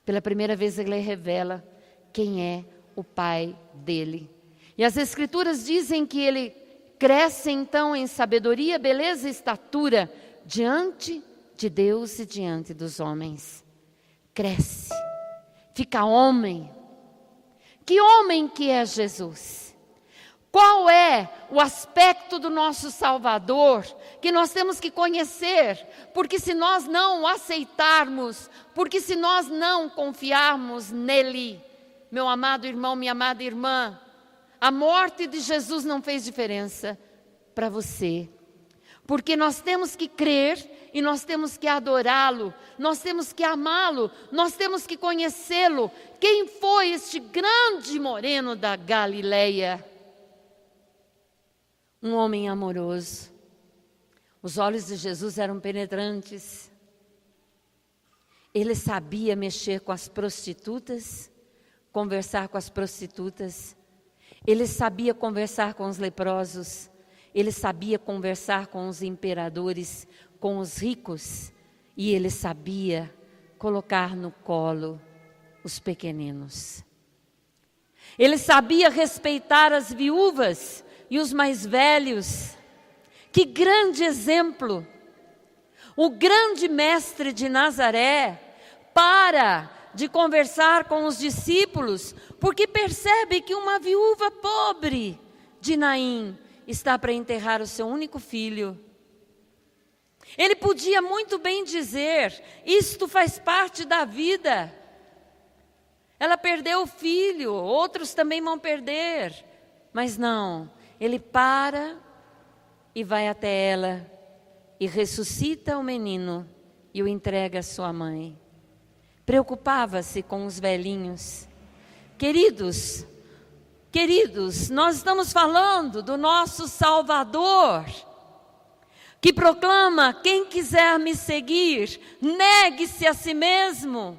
Pela primeira vez ele revela quem é o Pai dele. E as Escrituras dizem que ele cresce então em sabedoria, beleza e estatura diante de Deus e diante dos homens. Cresce, fica homem. Que homem que é Jesus? Qual é o aspecto do nosso Salvador que nós temos que conhecer? Porque se nós não o aceitarmos, porque se nós não confiarmos nele, meu amado irmão, minha amada irmã, a morte de Jesus não fez diferença para você. Porque nós temos que crer e nós temos que adorá-lo, nós temos que amá-lo, nós temos que conhecê-lo. Quem foi este grande moreno da Galileia? Um homem amoroso. Os olhos de Jesus eram penetrantes. Ele sabia mexer com as prostitutas, conversar com as prostitutas. Ele sabia conversar com os leprosos. Ele sabia conversar com os imperadores, com os ricos. E ele sabia colocar no colo os pequeninos. Ele sabia respeitar as viúvas e os mais velhos. Que grande exemplo! O grande mestre de Nazaré para de conversar com os discípulos, porque percebe que uma viúva pobre de Naim está para enterrar o seu único filho. Ele podia muito bem dizer: isto faz parte da vida. Ela perdeu o filho, outros também vão perder. Mas não, ele para e vai até ela e ressuscita o menino e o entrega à sua mãe. Preocupava-se com os velhinhos. Queridos, nós estamos falando do nosso Salvador, que proclama: quem quiser me seguir, negue-se a si mesmo,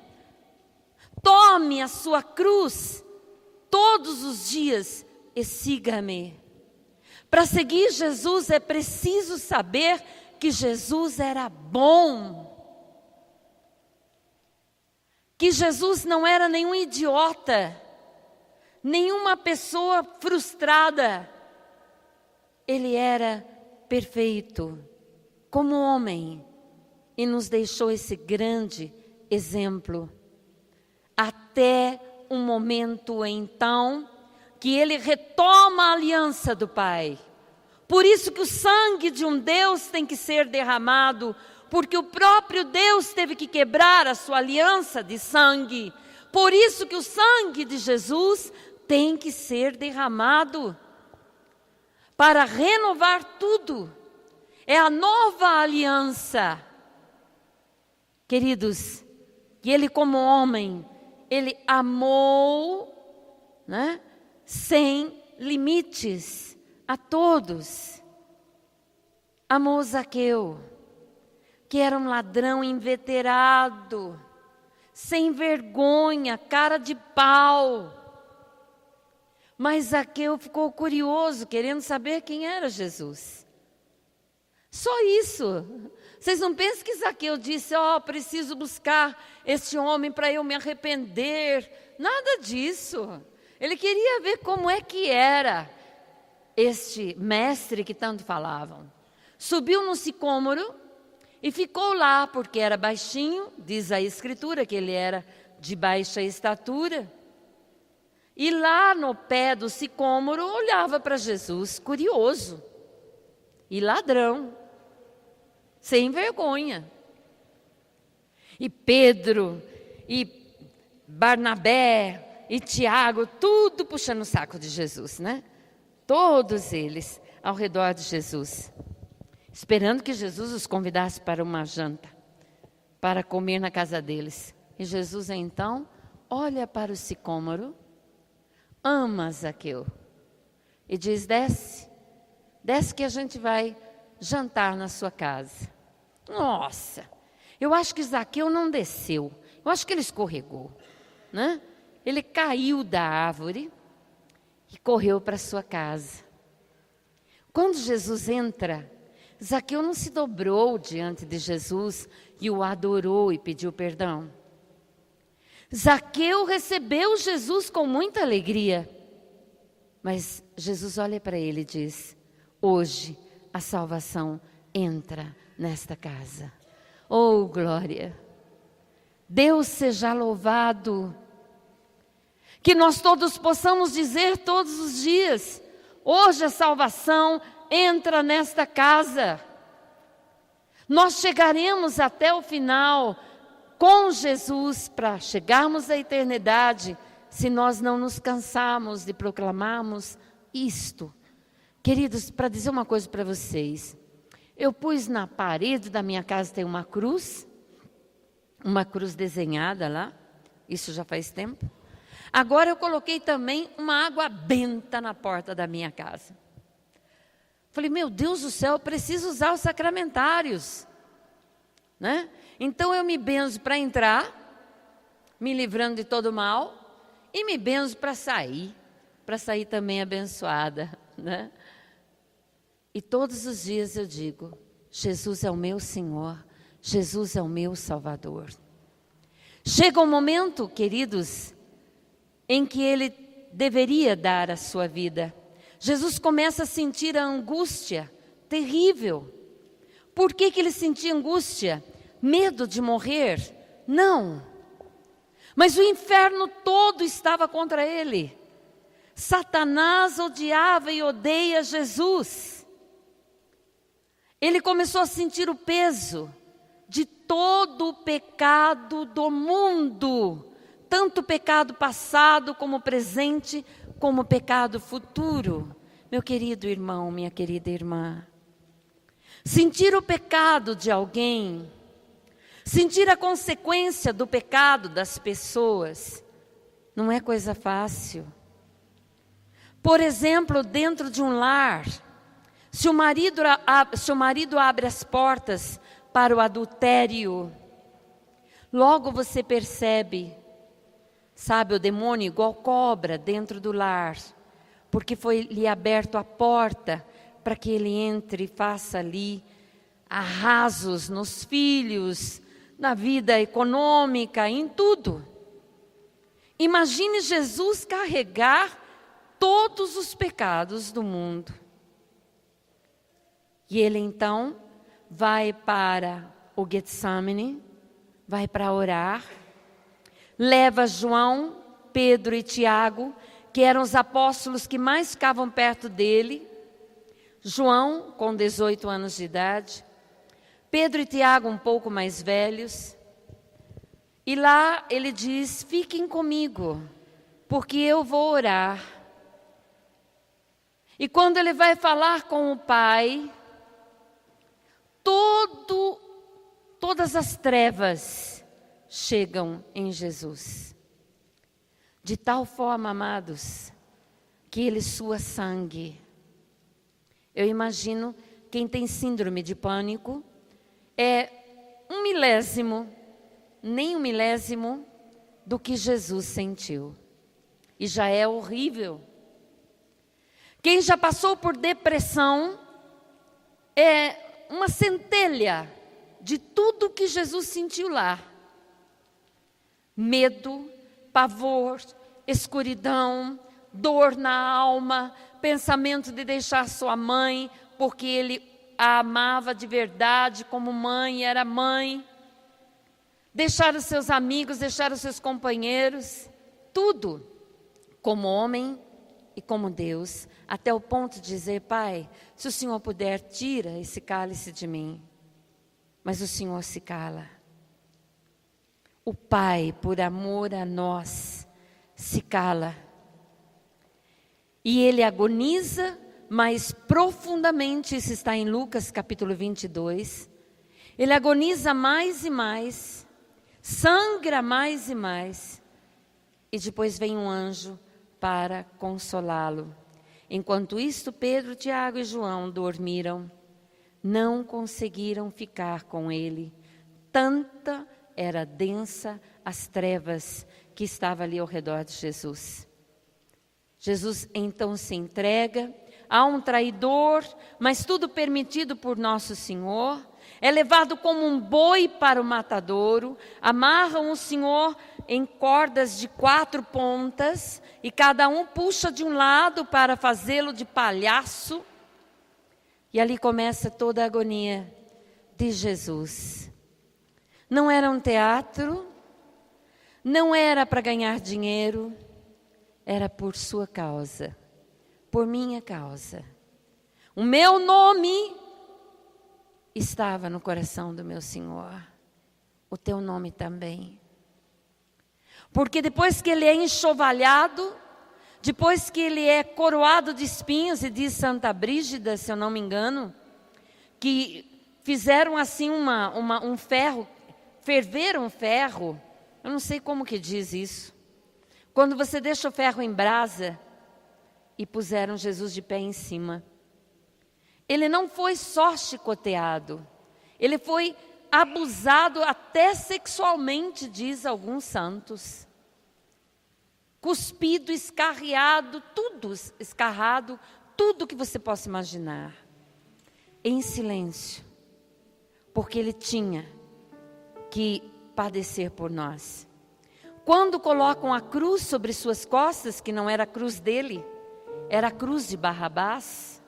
tome a sua cruz todos os dias e siga-me. Para seguir Jesus é preciso saber que Jesus era bom, que Jesus não era nenhum idiota, nenhuma pessoa frustrada. Ele era perfeito como homem e nos deixou esse grande exemplo. Até um momento então que ele retoma a aliança do Pai. Por isso que o sangue de um Deus tem que ser derramado, porque o próprio Deus teve que quebrar a sua aliança de sangue. Por isso que o sangue de Jesus tem que ser derramado para renovar tudo. É a nova aliança. Queridos, que ele como homem, ele amou, né, sem limites a todos. Amou Zaqueu, que era um ladrão inveterado, sem vergonha, cara de pau. Mas Zaqueu ficou curioso, querendo saber quem era Jesus. Só isso. Vocês não pensam que Zaqueu disse: preciso buscar este homem para eu me arrepender. Nada disso. Ele queria ver como é que era este mestre que tanto falavam. Subiu no sicômoro e ficou lá, porque era baixinho, diz a Escritura que ele era de baixa estatura. E lá no pé do sicômoro olhava para Jesus, curioso. E ladrão, sem vergonha. E Pedro, e Barnabé, e Tiago, tudo puxando o saco de Jesus, né? Todos eles ao redor de Jesus, esperando que Jesus os convidasse para uma janta, para comer na casa deles. E Jesus então olha para o sicômoro, ama Zaqueu e diz: desce que a gente vai jantar na sua casa. Nossa, eu acho que Zaqueu não desceu, eu acho que ele escorregou, né? ele caiu da árvore e correu para sua casa. Quando Jesus entra, Zaqueu não se dobrou diante de Jesus e o adorou e pediu perdão. Zaqueu recebeu Jesus com muita alegria. Mas Jesus olha para ele e diz: hoje a salvação entra nesta casa. Oh, glória! Deus seja louvado. Que nós todos possamos dizer todos os dias: hoje a salvação entra nesta casa. Nós chegaremos até o final com Jesus para chegarmos à eternidade, se nós não nos cansarmos de proclamarmos isto. Queridos, para dizer uma coisa para vocês, eu pus na parede da minha casa, tem uma cruz desenhada lá, isso já faz tempo. Agora eu coloquei também uma água benta na porta da minha casa. Falei, meu Deus do céu, eu preciso usar os sacramentários, né? Então eu me benzo para entrar, me livrando de todo mal, e me benzo para sair também abençoada, né? E todos os dias eu digo, Jesus é o meu Senhor, Jesus é o meu Salvador. Chega um momento, queridos, em que Ele deveria dar a sua vida. Jesus começa a sentir a angústia terrível. Por que Ele sentia angústia? Medo de morrer? Não. Mas o inferno todo estava contra Ele. Satanás odiava e odeia Jesus. Ele começou a sentir o peso de todo o pecado do mundo, tanto o pecado passado como presente, como o pecado futuro. Meu querido irmão, minha querida irmã, sentir o pecado de alguém, sentir a consequência do pecado das pessoas, não é coisa fácil. Por exemplo, dentro de um lar, se o marido abre as portas para o adultério, logo você percebe, sabe, o demônio igual cobra dentro do lar, porque foi lhe aberto a porta para que ele entre e faça ali arrasos nos filhos, na vida econômica, em tudo. Imagine Jesus carregar todos os pecados do mundo. E ele então vai para o Getsemane, vai para orar, leva João, Pedro e Tiago, que eram os apóstolos que mais ficavam perto dele. João, com 18 anos de idade, Pedro e Tiago um pouco mais velhos. E lá ele diz, fiquem comigo, porque eu vou orar. E quando ele vai falar com o Pai, todas as trevas chegam em Jesus. De tal forma, amados, que ele sua sangue. Eu imagino quem tem síndrome de pânico, é nem um milésimo do que Jesus sentiu. E já é horrível. Quem já passou por depressão é uma centelha de tudo que Jesus sentiu lá. Medo, pavor, escuridão, dor na alma, pensamento de deixar sua mãe, porque ele a amava de verdade como mãe, era mãe. Deixar os seus amigos, deixar os seus companheiros, tudo, como homem e como Deus, até o ponto de dizer, Pai, se o Senhor puder, tira esse cálice de mim. Mas o Senhor se cala. O Pai, por amor a nós, se cala. E ele agoniza, mas profundamente, isso está em Lucas capítulo 22, ele agoniza mais e mais, sangra mais e mais, e depois vem um anjo para consolá-lo. Enquanto isto, Pedro, Tiago e João dormiram, não conseguiram ficar com ele, tanta era densa as trevas que que estava ali ao redor de Jesus. Jesus então se entrega a um traidor, mas tudo permitido por nosso Senhor. É levado como um boi para o matadouro, amarram o Senhor em cordas de 4 pontas, e cada um puxa de um lado para fazê-lo de palhaço. E ali começa toda a agonia de Jesus. Não era um teatro, não era para ganhar dinheiro, era por sua causa, por minha causa. O meu nome estava no coração do meu Senhor, o teu nome também. Porque depois que ele é enxovalhado, depois que ele é coroado de espinhos, e diz Santa Brígida, se eu não me engano, que fizeram assim um ferro, ferveram ferro, eu não sei como que diz isso, quando você deixa o ferro em brasa, e puseram Jesus de pé em cima. Ele não foi só chicoteado, ele foi abusado até sexualmente, diz alguns santos. Cuspido, escarreado, tudo escarrado, tudo que você possa imaginar. Em silêncio, porque ele tinha que padecer por nós. Quando colocam a cruz sobre suas costas, que não era a cruz dele, era a cruz de Barrabás,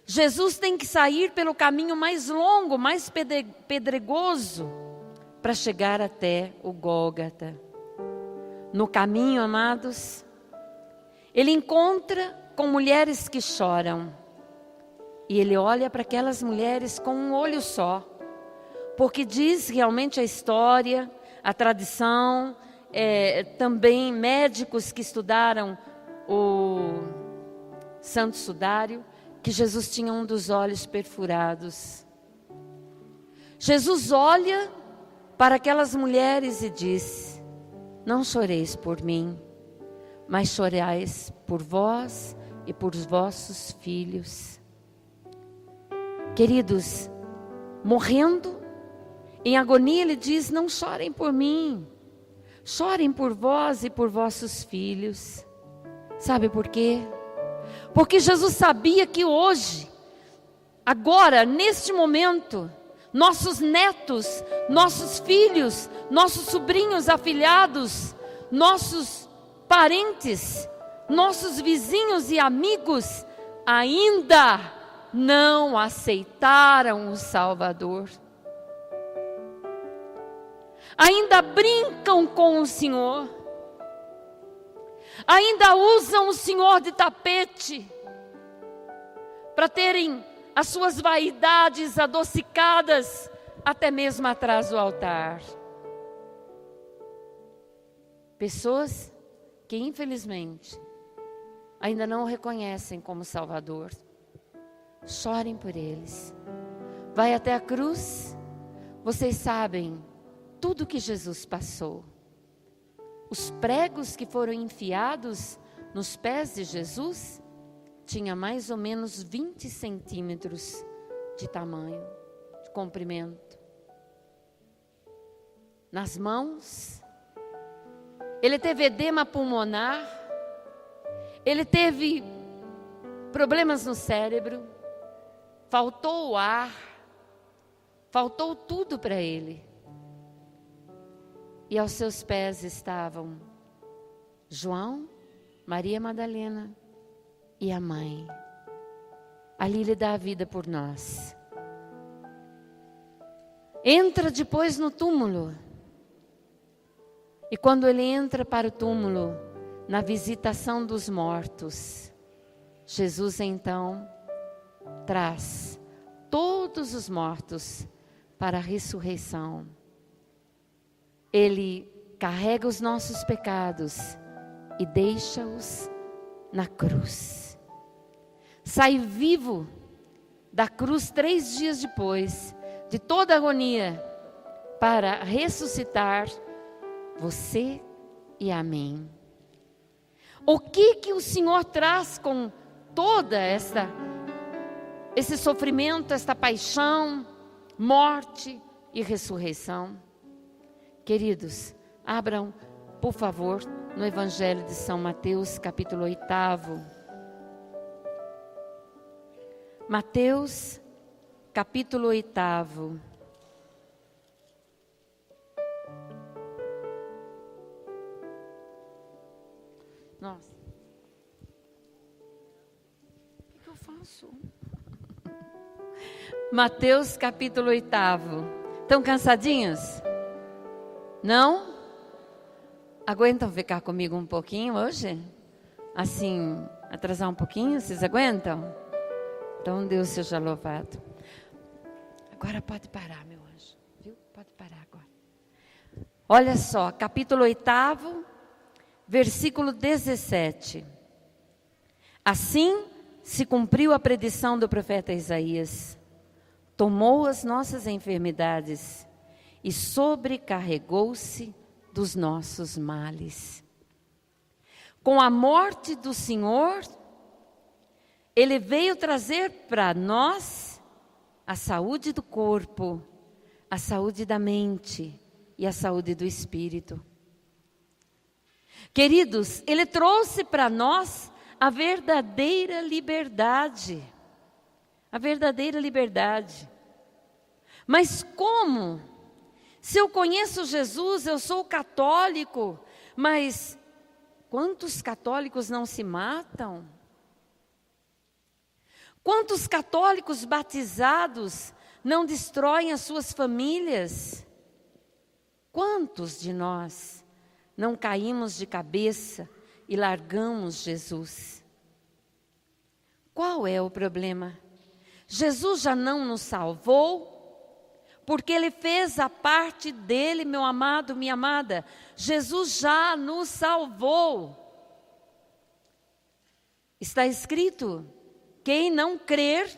Jesus tem que sair pelo caminho mais longo, mais pedregoso, para chegar até o Gólgota. No caminho, amados, ele encontra com mulheres que choram. E ele olha para aquelas mulheres com um olho só. Porque diz realmente a história, a tradição, também médicos que estudaram o Santo Sudário, que Jesus tinha um dos olhos perfurados. Jesus olha para aquelas mulheres e diz: não choreis por mim, mas chorais por vós e por vossos filhos. Queridos, morrendo, em agonia ele diz: não chorem por mim, chorem por vós e por vossos filhos. Sabe por quê? Porque Jesus sabia que hoje, agora, neste momento, nossos netos, nossos filhos, nossos sobrinhos afilhados, nossos parentes, nossos vizinhos e amigos ainda não aceitaram o Salvador. Ainda brincam com o Senhor. Ainda usam o Senhor de tapete para terem as suas vaidades adocicadas até mesmo atrás do altar. Pessoas que infelizmente ainda não o reconhecem como Salvador. Chorem por eles. Vai até a cruz. Vocês sabem tudo que Jesus passou. Os pregos que foram enfiados nos pés de Jesus tinha mais ou menos 20 centímetros de tamanho, de comprimento. Nas mãos, ele teve edema pulmonar, ele teve problemas no cérebro, faltou o ar, faltou tudo para ele. E aos seus pés estavam João, Maria Madalena e a mãe. Ali ele dá a vida por nós. Entra depois no túmulo. E quando ele entra para o túmulo, na visitação dos mortos, Jesus então traz todos os mortos para a ressurreição. Ele carrega os nossos pecados e deixa-os na cruz. Sai vivo da cruz 3 dias depois de toda a agonia para ressuscitar você e a mim. O que o Senhor traz com toda esse sofrimento, esta paixão, morte e ressurreição? Queridos, abram, por favor, no Evangelho de São Mateus, capítulo 8. Mateus, capítulo 8. Nossa. O que eu faço? Mateus, capítulo 8. Estão cansadinhos? Não? Aguentam ficar comigo um pouquinho hoje? Assim, atrasar um pouquinho? Vocês aguentam? Então Deus seja louvado. Agora pode parar, meu anjo. Viu? Pode parar agora. Olha só, capítulo 8, versículo 17. Assim se cumpriu a predição do profeta Isaías. Tomou as nossas enfermidades e sobrecarregou-se dos nossos males. Com a morte do Senhor, Ele veio trazer para nós a saúde do corpo, a saúde da mente e a saúde do espírito. Queridos, Ele trouxe para nós a verdadeira liberdade. A verdadeira liberdade. Mas como? Se eu conheço Jesus, eu sou católico, mas quantos católicos não se matam? Quantos católicos batizados não destroem as suas famílias? Quantos de nós não caímos de cabeça e largamos Jesus? Qual é o problema? Jesus já não nos salvou? Porque Ele fez a parte dele, meu amado, minha amada. Jesus já nos salvou. Está escrito, quem não crer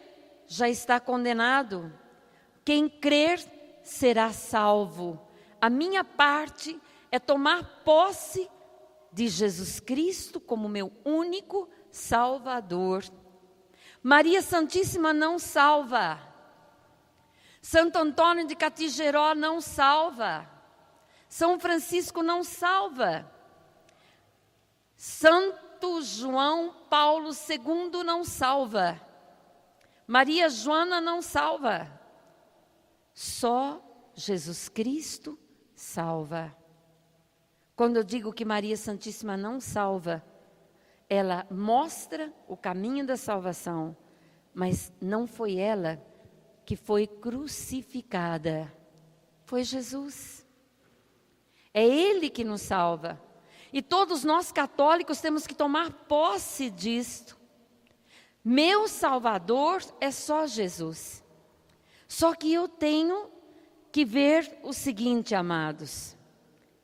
já está condenado. Quem crer será salvo. A minha parte é tomar posse de Jesus Cristo como meu único Salvador. Maria Santíssima não salva. Santo Antônio de Catigeró não salva. São Francisco não salva. Santo João Paulo II não salva. Maria Joana não salva. Só Jesus Cristo salva. Quando eu digo que Maria Santíssima não salva, ela mostra o caminho da salvação, mas não foi ela que foi crucificada, foi Jesus. É Ele que nos salva. E todos nós católicos temos que tomar posse disto. Meu Salvador é só Jesus. Só que eu tenho que ver o seguinte, amados.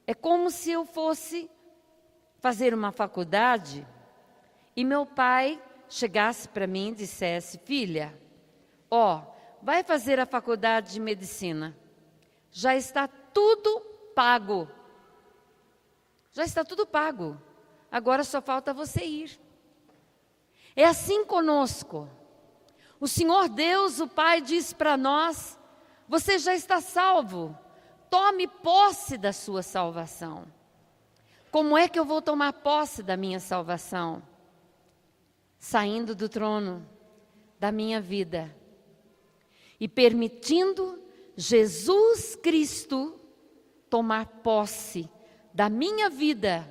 É como se eu fosse fazer uma faculdade e meu pai chegasse para mim e dissesse, filha, vai fazer a faculdade de medicina. Já está tudo pago. Já está tudo pago. Agora só falta você ir. É assim conosco. O Senhor Deus, o Pai, diz para nós, você já está salvo. Tome posse da sua salvação. Como é que eu vou tomar posse da minha salvação? Saindo do trono da minha vida e permitindo Jesus Cristo tomar posse da minha vida,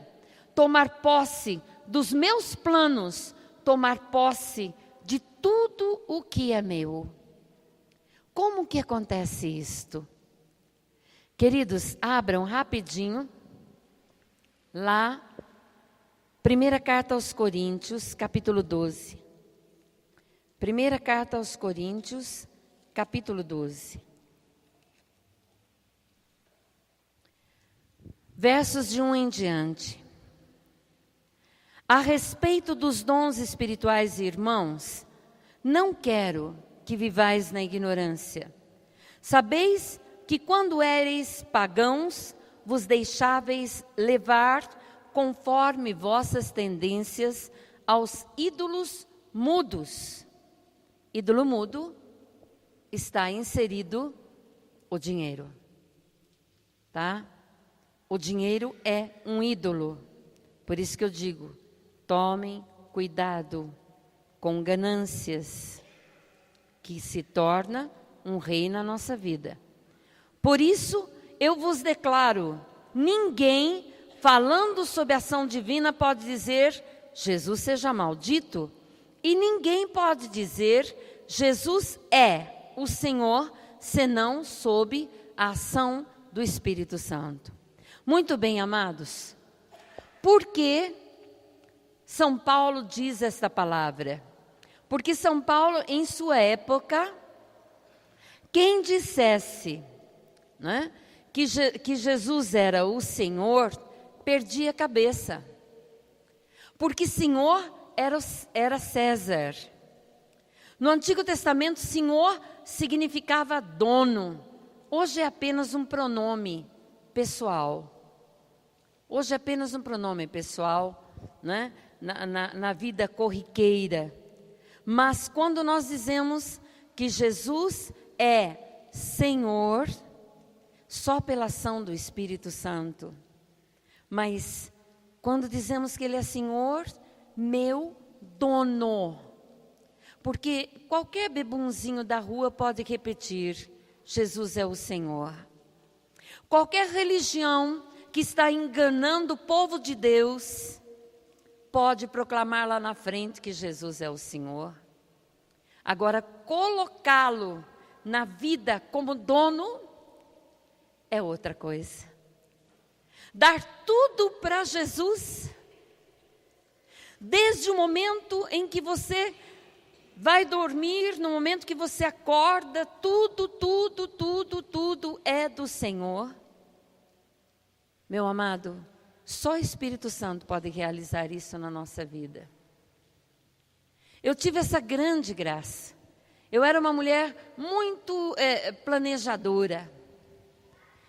tomar posse dos meus planos, tomar posse de tudo o que é meu. Como que acontece isto? Queridos, abram rapidinho lá, primeira carta aos Coríntios, capítulo 12. Primeira carta aos Coríntios, capítulo 12. Versos de 1 em diante. A respeito dos dons espirituais, irmãos, não quero que vivais na ignorância. Sabeis que quando éreis pagãos, vos deixáveis levar conforme vossas tendências aos ídolos mudos. Ídolo mudo está inserido o dinheiro, tá? O dinheiro é um ídolo. Por isso que eu digo, tomem cuidado com ganâncias, que se torna um rei na nossa vida. Por isso, eu vos declaro, ninguém falando sobre a ação divina pode dizer, Jesus seja maldito. E ninguém pode dizer, Jesus é o Senhor, senão sob a ação do Espírito Santo. Muito bem, amados. Por que São Paulo diz esta palavra? Porque São Paulo, em sua época, quem dissesse, né, que Jesus era o Senhor, perdia a cabeça. Porque Senhor era César. No Antigo Testamento, Senhor significava dono. Hoje é apenas um pronome pessoal. Hoje é apenas um pronome pessoal, né? Na vida corriqueira. Mas quando nós dizemos que Jesus é Senhor, só pela ação do Espírito Santo. Mas quando dizemos que Ele é Senhor, meu dono. Porque qualquer bebunzinho da rua pode repetir, Jesus é o Senhor. Qualquer religião que está enganando o povo de Deus, pode proclamar lá na frente que Jesus é o Senhor. Agora, colocá-lo na vida como dono é outra coisa. Dar tudo para Jesus, desde o momento em que você vai dormir, no momento que você acorda, tudo é do Senhor. Meu amado, só o Espírito Santo pode realizar isso na nossa vida. Eu tive essa grande graça. Eu era uma mulher muito planejadora.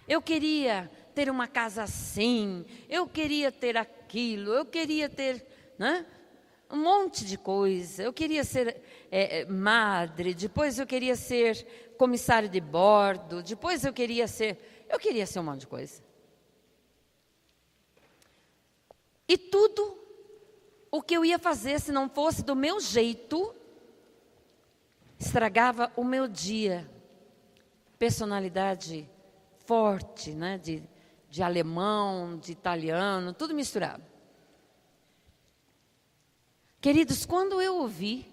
Eu queria ter uma casa assim, eu queria ter aquilo, eu queria ter, né, um monte de coisa. Eu queria ser madre, depois eu queria ser comissário de bordo, depois eu queria ser um monte de coisa. E tudo o que eu ia fazer, se não fosse do meu jeito, estragava o meu dia. Personalidade forte, né? De alemão, de italiano, tudo misturado. Queridos, quando eu ouvi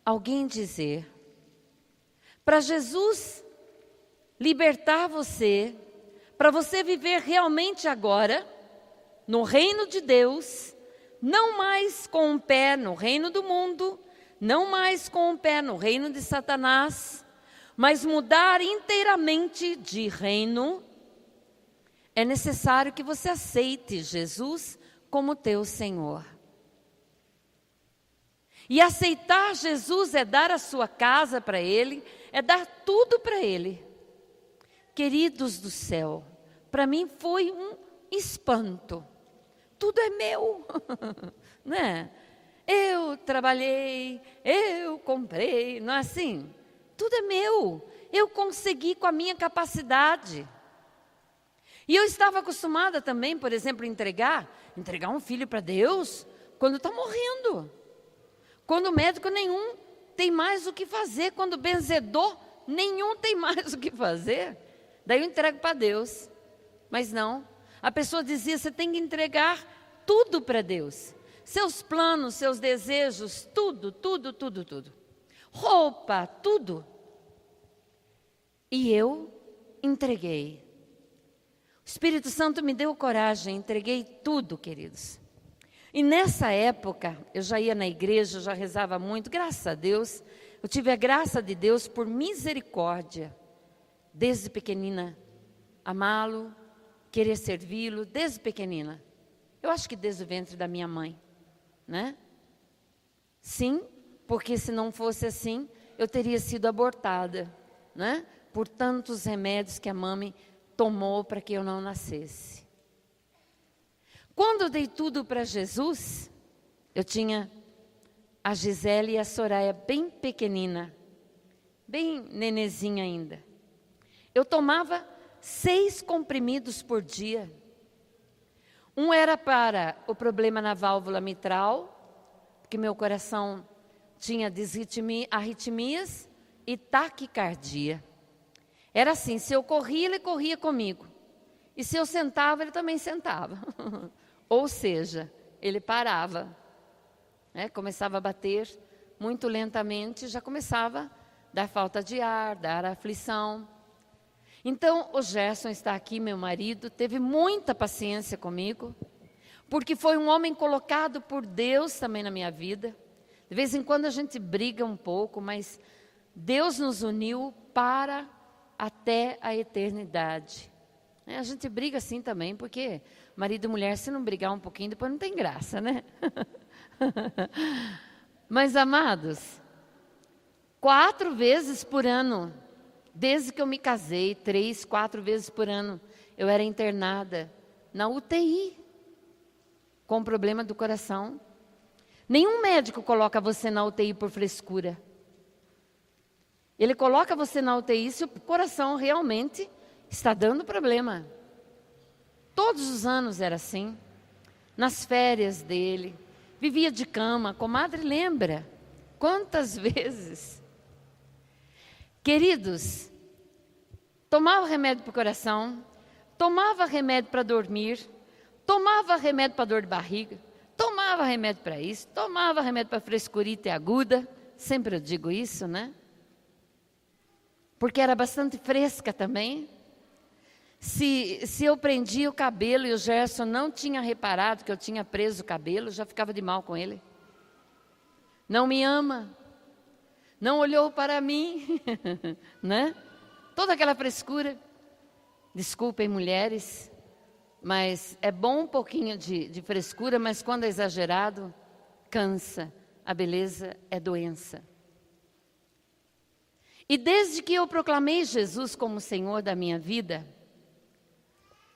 alguém dizer, para Jesus libertar você, para você viver realmente agora, no reino de Deus, não mais com um pé no reino do mundo, não mais com um pé no reino de Satanás, mas mudar inteiramente de reino, é necessário que você aceite Jesus como teu Senhor. E aceitar Jesus é dar a sua casa para Ele, é dar tudo para Ele. Queridos do céu, para mim foi um espanto. Tudo é meu, né? Eu trabalhei, eu comprei, não é assim? Tudo é meu, eu consegui com a minha capacidade. E eu estava acostumada também, por exemplo, entregar um filho para Deus quando está morrendo. Quando o médico nenhum tem mais o que fazer, quando o benzedor nenhum tem mais o que fazer. Daí eu entrego para Deus, mas não. A pessoa dizia, você tem que entregar tudo para Deus. Seus planos, seus desejos, tudo. Roupa, tudo. E eu entreguei. O Espírito Santo me deu coragem, entreguei tudo, queridos. E nessa época, eu já ia na igreja, já rezava muito, graças a Deus. Eu tive a graça de Deus por misericórdia, desde pequenina, amá-lo, querer servi-lo, desde pequenina. Eu acho que desde o ventre da minha mãe, né? Sim, porque se não fosse assim, eu teria sido abortada, né? Por tantos remédios que a mãe tomou para que eu não nascesse. Quando eu dei tudo para Jesus, eu tinha a Gisele e a Soraya bem pequenina, bem nenezinha ainda. Eu tomava 6 comprimidos por dia. Um era para o problema na válvula mitral, porque meu coração tinha arritmias e taquicardia. Era assim, se eu corria, ele corria comigo. E se eu sentava, ele também sentava. Ou seja, ele parava. Começava a bater muito lentamente, já começava a dar falta de ar, dar aflição. Então, o Gerson está aqui, meu marido, teve muita paciência comigo, porque foi um homem colocado por Deus também na minha vida. De vez em quando a gente briga um pouco, mas Deus nos uniu para até a eternidade. A gente briga assim também, porque marido e mulher, se não brigar um pouquinho, depois não tem graça, né? Mas, amados, 4 vezes por ano, desde que eu me casei, 3, 4 vezes por ano, eu era internada na UTI, com problema do coração. Nenhum médico coloca você na UTI por frescura. Ele coloca você na UTI se o coração realmente está dando problema. Todos os anos era assim. Nas férias dele, vivia de cama. Comadre, lembra? Quantas vezes? Queridos, tomava remédio para o coração, tomava remédio para dormir, tomava remédio para dor de barriga, tomava remédio para isso, tomava remédio para frescurite aguda. Sempre eu digo isso, né? Porque era bastante fresca também. Se eu prendia o cabelo e o Gerson não tinha reparado que eu tinha preso o cabelo, já ficava de mal com ele. Não me ama, não olhou para mim, né? Toda aquela frescura. Desculpem, mulheres, mas é bom um pouquinho de frescura, mas quando é exagerado, cansa. A beleza é doença. E desde que eu proclamei Jesus como Senhor da minha vida,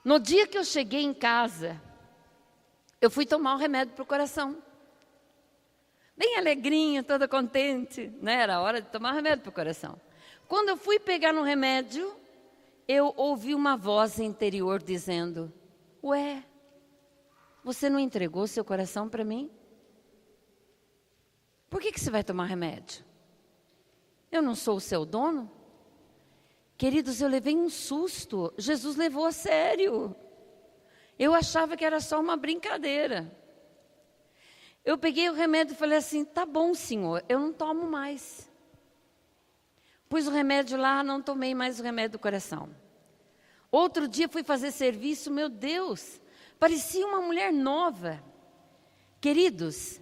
no dia que eu cheguei em casa, eu fui tomar um remédio para o coração. Bem alegrinha, toda contente, né? Era a hora de tomar remédio para o coração. Quando eu fui pegar no remédio, eu ouvi uma voz interior dizendo: ué, você não entregou seu coração para mim? Por que você vai tomar remédio? Eu não sou o seu dono? Queridos, eu levei um susto. Jesus levou a sério. Eu achava que era só uma brincadeira. Eu peguei o remédio e falei assim: tá bom, Senhor, eu não tomo mais. Pus o remédio lá, não tomei mais o remédio do coração. Outro dia fui fazer serviço, meu Deus, parecia uma mulher nova. Queridos,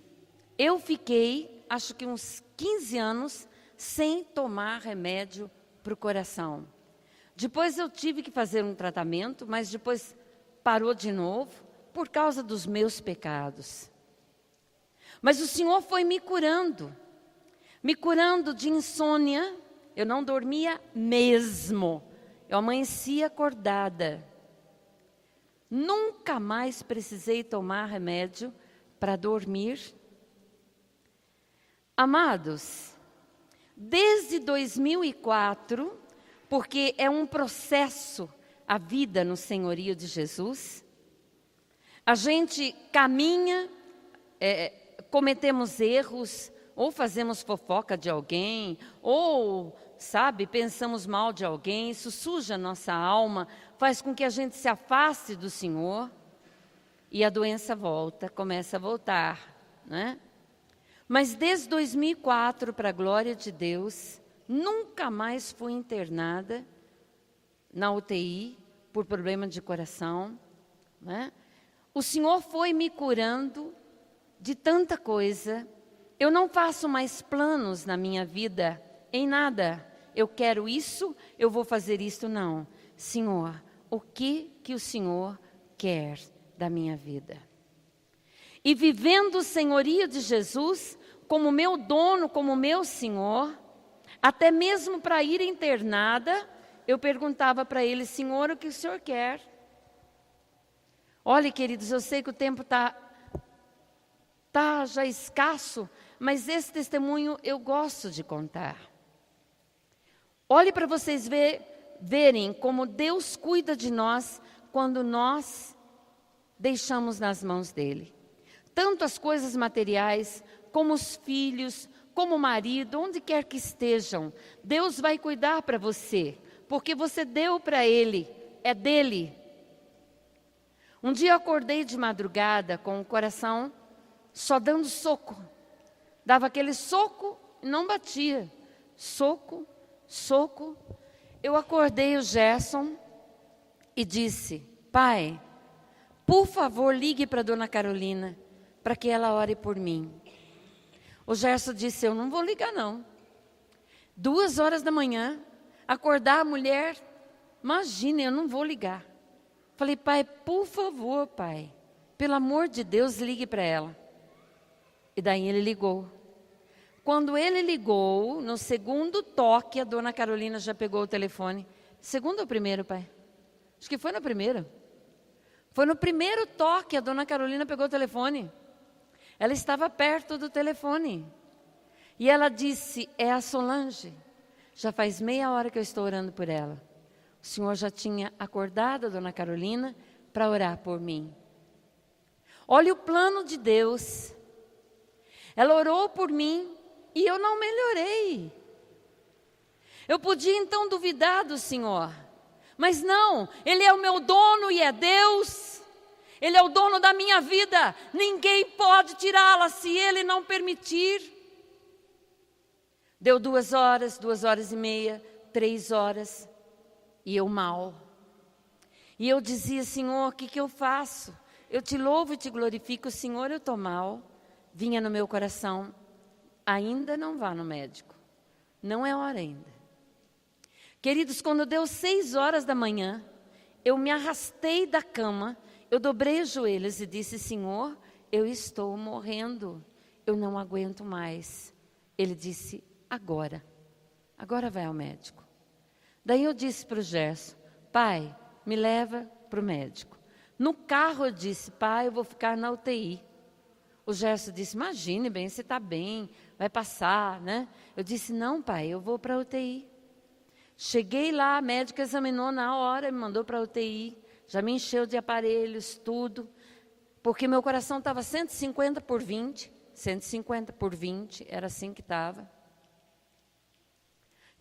eu fiquei, acho que uns 15 anos, sem tomar remédio para o coração. Depois eu tive que fazer um tratamento, mas depois parou de novo, por causa dos meus pecados. Mas o Senhor foi me curando de insônia. Eu não dormia mesmo, eu amanhecia acordada. Nunca mais precisei tomar remédio para dormir. Amados, desde 2004, porque é um processo a vida no senhorio de Jesus, a gente caminha, cometemos erros, ou fazemos fofoca de alguém, ou, pensamos mal de alguém, isso suja a nossa alma, faz com que a gente se afaste do Senhor, e a doença começa a voltar, né? Mas desde 2004, para a glória de Deus, nunca mais fui internada na UTI por problema de coração, né? O Senhor foi me curando de tanta coisa. Eu não faço mais planos na minha vida, em nada. Eu quero isso, eu vou fazer isso, não. Senhor, o que o Senhor quer da minha vida? E vivendo o senhorio de Jesus, como meu dono, como meu Senhor, até mesmo para ir internada, eu perguntava para ele: Senhor, o que o Senhor quer? Olha, queridos, eu sei que o tempo está já escasso, mas esse testemunho eu gosto de contar. Olhe para vocês verem como Deus cuida de nós quando nós deixamos nas mãos dele. Tanto as coisas materiais, como os filhos, como o marido, onde quer que estejam, Deus vai cuidar para você, porque você deu para ele, é dele. Um dia eu acordei de madrugada com o coração só dando soco. Dava aquele soco e não batia. Soco, soco. Eu acordei o Gerson e disse: pai, por favor, ligue para a dona Carolina, para que ela ore por mim. O Gerson disse: eu não vou ligar não. 2 horas da manhã, acordar a mulher, imagine, eu não vou ligar. Falei: pai, por favor, pai, pelo amor de Deus, ligue para ela. E daí ele ligou. Quando ele ligou, no segundo toque, a dona Carolina já pegou o telefone. Segundo ou primeiro, pai? Acho que foi no primeiro. Foi no primeiro toque, a dona Carolina pegou o telefone. Ela estava perto do telefone. E ela disse: é a Solange. Já faz meia hora que eu estou orando por ela. O senhor já tinha acordado a dona Carolina para orar por mim. Olha o plano de Deus. Ela orou por mim e eu não melhorei. Eu podia então duvidar do Senhor. Mas não, Ele é o meu dono e é Deus. Ele é o dono da minha vida. Ninguém pode tirá-la se Ele não permitir. Deu 2 horas, 2 horas e meia, 3 horas. E eu mal. E eu dizia: Senhor, o que eu faço? Eu te louvo e te glorifico, Senhor, eu estou mal. Vinha no meu coração: ainda não vá no médico. Não é hora ainda. Queridos, quando deu 6 horas da manhã, eu me arrastei da cama, eu dobrei os joelhos e disse: Senhor, eu estou morrendo, eu não aguento mais. Ele disse: agora vai ao médico. Daí eu disse para o Gerson: pai, me leva para o médico. No carro eu disse: pai, eu vou ficar na UTI. O Gerson disse: imagine bem, você está bem, vai passar, né? Eu disse: não, pai, eu vou para a UTI. Cheguei lá, a médica examinou na hora, me mandou para a UTI, já me encheu de aparelhos, tudo, porque meu coração estava 150 por 20, 150 por 20, era assim que estava.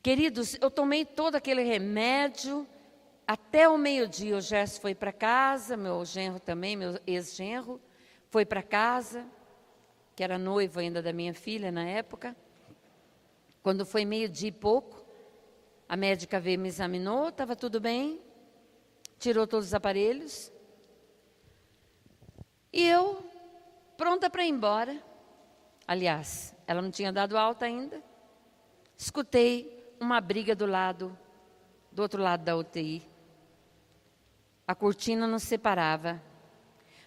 Queridos, eu tomei todo aquele remédio, até o meio-dia o Gerson foi para casa, meu genro também, meu ex-genro, foi para casa, que era noivo ainda da minha filha na época. Quando foi meio-dia e pouco, a médica veio, me examinou, estava tudo bem, tirou todos os aparelhos. E eu, pronta para ir embora. Aliás, ela não tinha dado alta ainda. Escutei uma briga do outro lado da UTI. A cortina nos separava.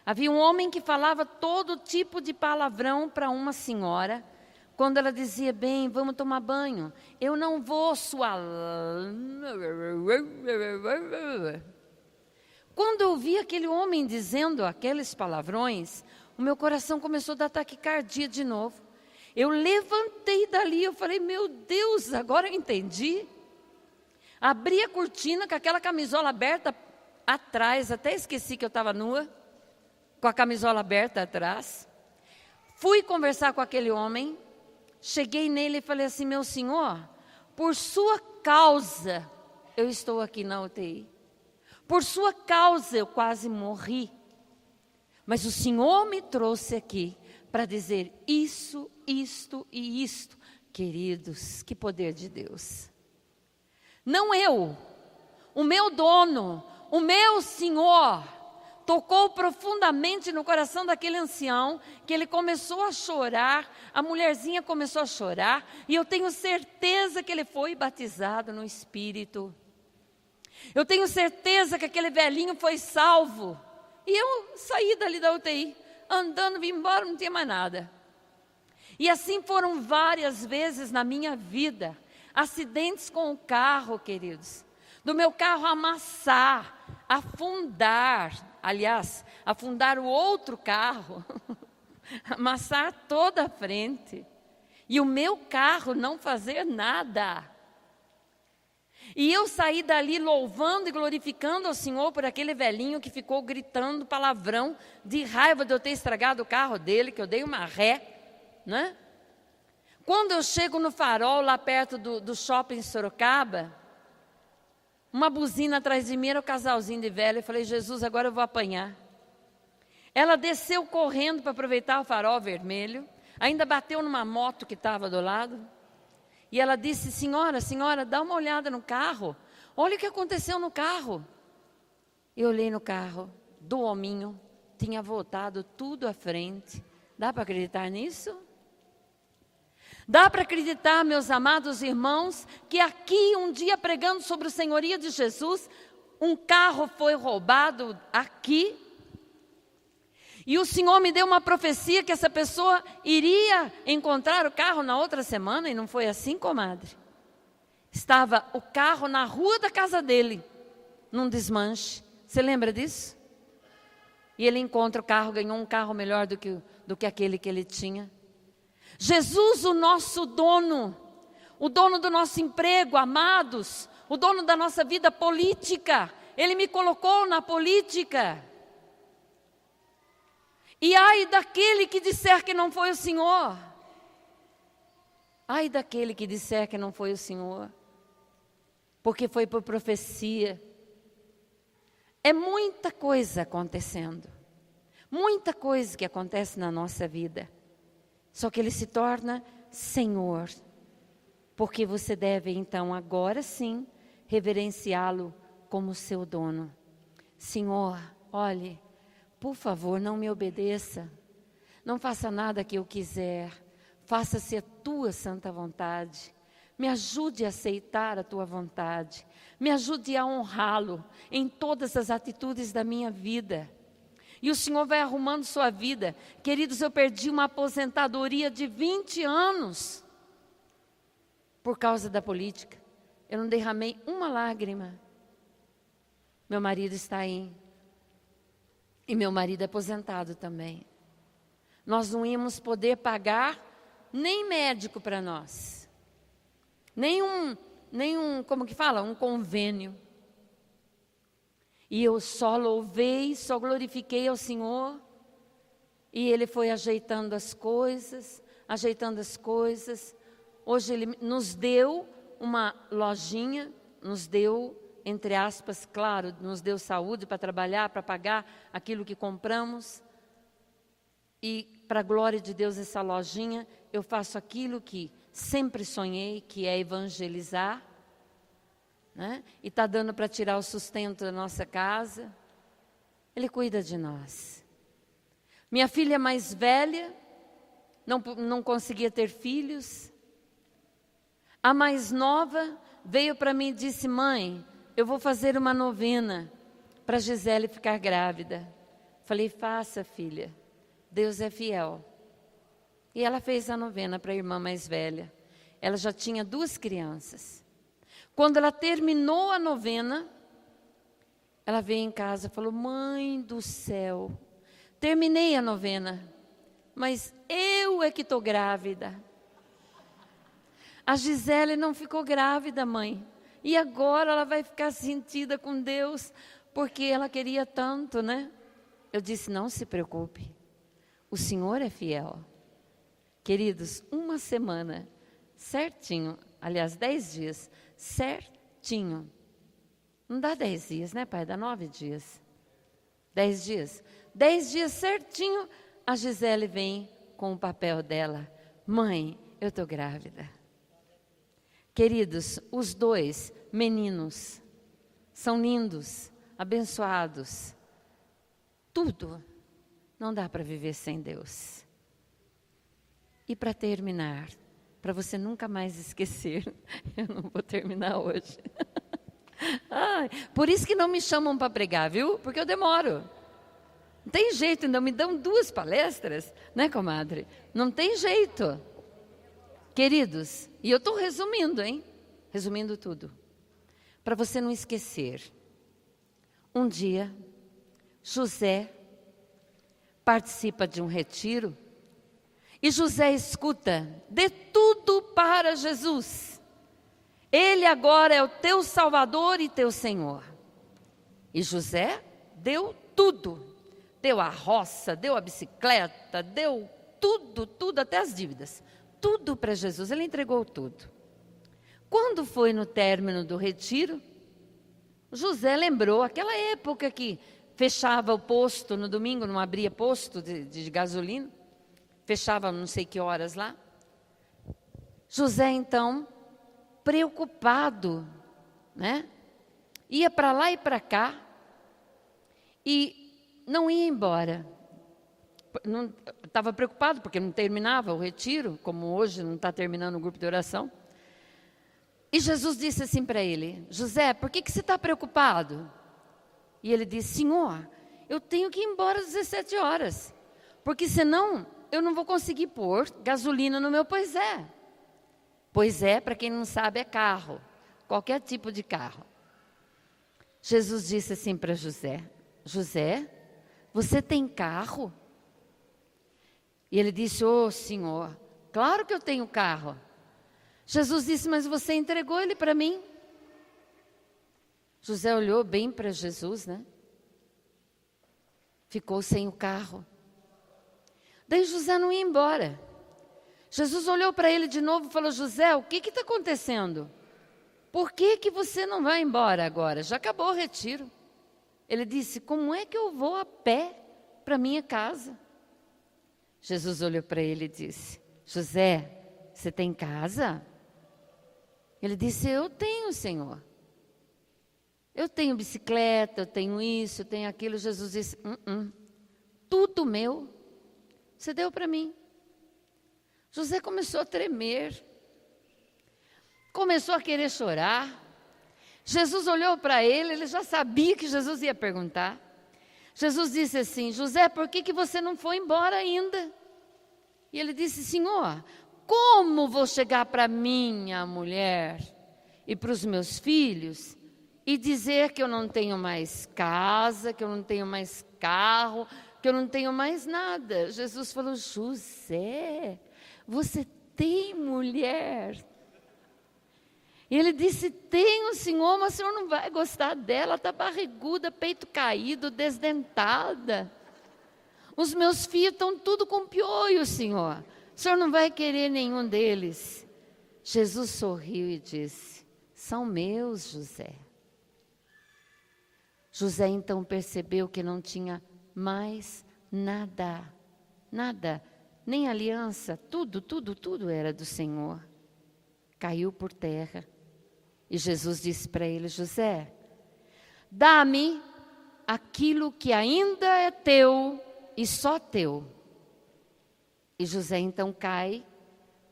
Havia um homem que falava todo tipo de palavrão para uma senhora. Quando ela dizia: bem, vamos tomar banho. Eu não vou, sua... Quando eu vi aquele homem dizendo aqueles palavrões, o meu coração começou a dar taquicardia de novo. Eu levantei dali, eu falei: meu Deus, agora eu entendi. Abri a cortina com aquela camisola aberta atrás, até esqueci que eu estava nua, com a camisola aberta atrás. Fui conversar com aquele homem, cheguei nele e falei assim: meu senhor, por sua causa eu estou aqui na UTI. Por sua causa eu quase morri. Mas o Senhor me trouxe aqui para dizer isso, isto e isto. Queridos, que poder de Deus. Não eu, o meu dono, o meu Senhor, tocou profundamente no coração daquele ancião, que ele começou a chorar, a mulherzinha começou a chorar, e eu tenho certeza que ele foi batizado no Espírito. Eu tenho certeza que aquele velhinho foi salvo. E eu saí dali da UTI, andando, vim embora, não tinha mais nada. E assim foram várias vezes na minha vida, acidentes com o carro, queridos. Do meu carro amassar, afundar, aliás, afundar o outro carro, amassar toda a frente. E o meu carro não fazer nada. E eu saí dali louvando e glorificando ao Senhor por aquele velhinho que ficou gritando palavrão de raiva de eu ter estragado o carro dele, que eu dei uma ré, né? Quando eu chego no Farol, lá perto do shopping Sorocaba, uma buzina atrás de mim, era o casalzinho de velho. Eu falei, Jesus, agora eu vou apanhar. Ela desceu correndo para aproveitar o farol vermelho, ainda bateu numa moto que estava do lado. E ela disse, senhora, dá uma olhada no carro. Olha o que aconteceu no carro. Eu olhei no carro, do hominho, tinha voltado tudo à frente. Dá para acreditar nisso? Dá para acreditar, meus amados irmãos, que aqui um dia pregando sobre o senhorio de Jesus, um carro foi roubado aqui. E o Senhor me deu uma profecia que essa pessoa iria encontrar o carro na outra semana, e não foi assim, comadre. Estava o carro na rua da casa dele, num desmanche. Você lembra disso? E ele encontra o carro, ganhou um carro melhor do que aquele que ele tinha. Jesus, o nosso dono, o dono do nosso emprego, amados, o dono da nossa vida política, Ele me colocou na política. E ai daquele que disser que não foi o Senhor. Ai daquele que disser que não foi o Senhor. Porque foi por profecia. É muita coisa acontecendo. Muita coisa que acontece na nossa vida. Só que Ele se torna Senhor. Porque você deve então agora sim reverenciá-lo como seu dono. Senhor, olhe. Por favor, não me obedeça, não faça nada que eu quiser, faça-se a tua santa vontade, me ajude a aceitar a tua vontade, me ajude a honrá-lo em todas as atitudes da minha vida. E o Senhor vai arrumando sua vida. Queridos, eu perdi uma aposentadoria de 20 anos por causa da política. Eu não derramei uma lágrima. Meu marido está aí. E meu marido é aposentado também. Nós não íamos poder pagar nem médico para nós. Nenhum, como que fala? Um convênio. E eu só louvei, só glorifiquei ao Senhor. E Ele foi ajeitando as coisas, Hoje Ele nos deu uma lojinha, nos deu, entre aspas, claro, nos deu saúde para trabalhar, para pagar aquilo que compramos. E para a glória de Deus, essa lojinha, eu faço aquilo que sempre sonhei, que é evangelizar, né? E está dando para tirar o sustento da nossa casa. Ele cuida de nós. Minha filha mais velha, não conseguia ter filhos. A mais nova veio para mim e disse, mãe, eu vou fazer uma novena para Gisele ficar grávida. Falei, faça, filha, Deus é fiel. E ela fez a novena para a irmã mais velha. Ela já tinha 2 crianças. Quando ela terminou a novena, ela veio em casa e falou, mãe do céu, terminei a novena, mas eu é que estou grávida. A Gisele não ficou grávida, mãe. E agora ela vai ficar sentida com Deus, porque ela queria tanto, né? Eu disse, não se preocupe, o Senhor é fiel. Queridos, uma semana, certinho, aliás, 10 dias, certinho. Não dá 10 dias, né, pai? Dá 9 dias. 10 dias. 10 dias certinho, a Gisele vem com o papel dela. Mãe, eu estou grávida. Queridos, os 2 meninos são lindos, abençoados. Tudo. Não dá para viver sem Deus. E para terminar, para você nunca mais esquecer, eu não vou terminar hoje. Por isso que não me chamam para pregar, viu? Porque eu demoro. Não tem jeito, ainda me dão 2 palestras, né, comadre? Não tem jeito. Queridos, e eu estou resumindo, hein? Resumindo tudo. Para você não esquecer. Um dia, José participa de um retiro e José escuta, dê tudo para Jesus. Ele agora é o teu Salvador e teu Senhor. E José deu tudo. Deu a roça, deu a bicicleta, deu tudo, até as dívidas. Tudo para Jesus, ele entregou tudo. Quando foi no término do retiro, José lembrou aquela época que fechava o posto no domingo, não abria posto de gasolina, fechava não sei que horas lá. José, então, preocupado, né? Ia para lá e para cá e não ia embora. Estava preocupado porque não terminava o retiro, como hoje não está terminando o grupo de oração. E Jesus disse assim para ele: José, por que você está preocupado? E ele disse: Senhor, eu tenho que ir embora às 17 horas, porque senão eu não vou conseguir pôr gasolina no meu Pois é. Pois é, para quem não sabe, é carro, qualquer tipo de carro. Jesus disse assim para José: José, você tem carro? E ele disse: ô Senhor, claro que eu tenho carro. Jesus disse: mas você entregou ele para mim. José olhou bem para Jesus, né? Ficou sem o carro. Daí José não ia embora. Jesus olhou para ele de novo e falou: José, o que está acontecendo? Por que você não vai embora agora? Já acabou o retiro. Ele disse: como é que eu vou a pé para minha casa? Jesus olhou para ele e disse: José, você tem casa? Ele disse: eu tenho, Senhor. Eu tenho bicicleta, eu tenho isso, eu tenho aquilo. Jesus disse: tudo meu, você deu para mim. José começou a tremer, começou a querer chorar. Jesus olhou para ele, ele já sabia que Jesus ia perguntar. Jesus disse assim: José, por que você não foi embora ainda? E ele disse: Senhor, como vou chegar para minha mulher e para os meus filhos e dizer que eu não tenho mais casa, que eu não tenho mais carro, que eu não tenho mais nada? Jesus falou: José, você tem mulher? E ele disse: tenho, Senhor, mas o Senhor não vai gostar dela, está barriguda, peito caído, desdentada. Os meus filhos estão tudo com piolho, Senhor. O Senhor não vai querer nenhum deles. Jesus sorriu e disse: são meus, José. José então percebeu que não tinha mais nada, nem aliança, tudo era do Senhor. Caiu por terra. E Jesus disse para ele: José, dá-me aquilo que ainda é teu e só teu. E José então cai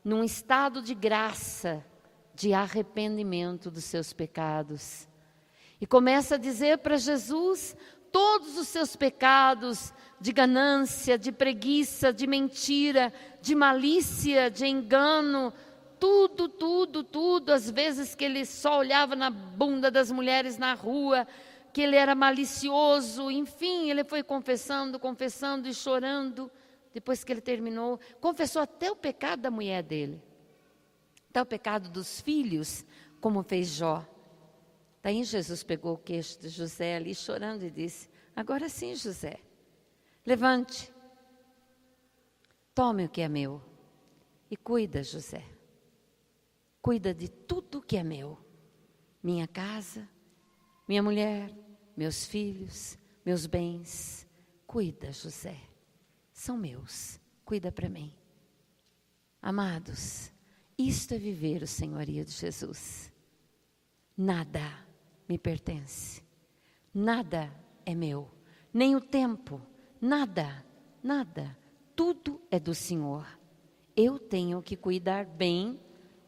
num estado de graça, de arrependimento dos seus pecados. E começa a dizer para Jesus todos os seus pecados de ganância, de preguiça, de mentira, de malícia, de engano, tudo, às vezes que ele só olhava na bunda das mulheres na rua, que ele era malicioso, enfim, ele foi confessando e chorando. Depois que ele terminou, confessou até o pecado da mulher dele, até o pecado dos filhos, como fez Jó. Daí Jesus pegou o queixo de José ali chorando e disse: agora sim, José, levante, tome o que é meu e cuida, José. Cuida de tudo que é meu, minha casa, minha mulher, meus filhos, meus bens. Cuida, José, são meus, cuida para mim. Amados, isto é viver o senhorio de Jesus. Nada me pertence, nada é meu, nem o tempo, nada, tudo é do Senhor. Eu tenho que cuidar bem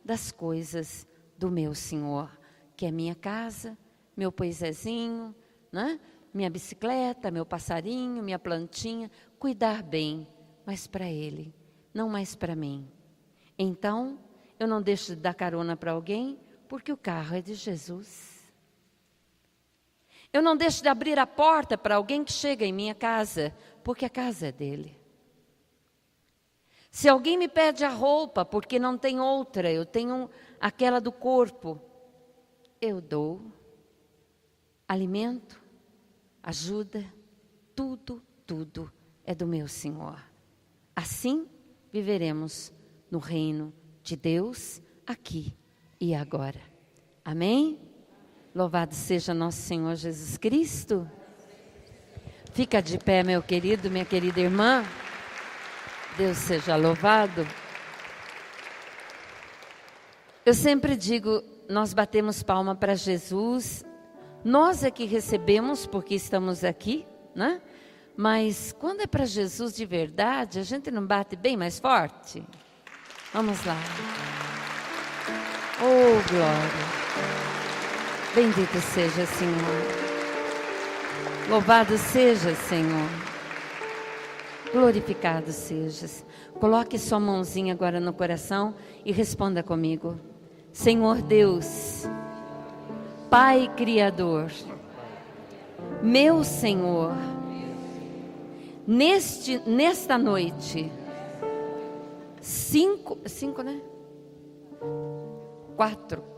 das coisas do meu Senhor, que é minha casa, meu poisézinho, né? Minha bicicleta, meu passarinho, minha plantinha, cuidar bem, mas para Ele, não mais para mim. Então, eu não deixo de dar carona para alguém, porque o carro é de Jesus. Eu não deixo de abrir a porta para alguém que chega em minha casa, porque a casa é dele. Se alguém me pede a roupa, porque não tem outra, eu tenho aquela do corpo, eu dou. Alimento, ajuda, tudo é do meu Senhor. Assim viveremos no reino de Deus, aqui e agora. Amém? Louvado seja nosso Senhor Jesus Cristo. Fica de pé, meu querido, minha querida irmã. Deus seja louvado. Eu sempre digo, nós batemos palma para Jesus. Nós é que recebemos porque estamos aqui, né? Mas quando é para Jesus de verdade, a gente não bate bem mais forte? Vamos lá. Oh, glória. Bendito seja, Senhor. Louvado seja, Senhor. Glorificado sejas. Coloque sua mãozinha agora no coração e responda comigo. Senhor Deus, Pai Criador, meu Senhor, nesta noite,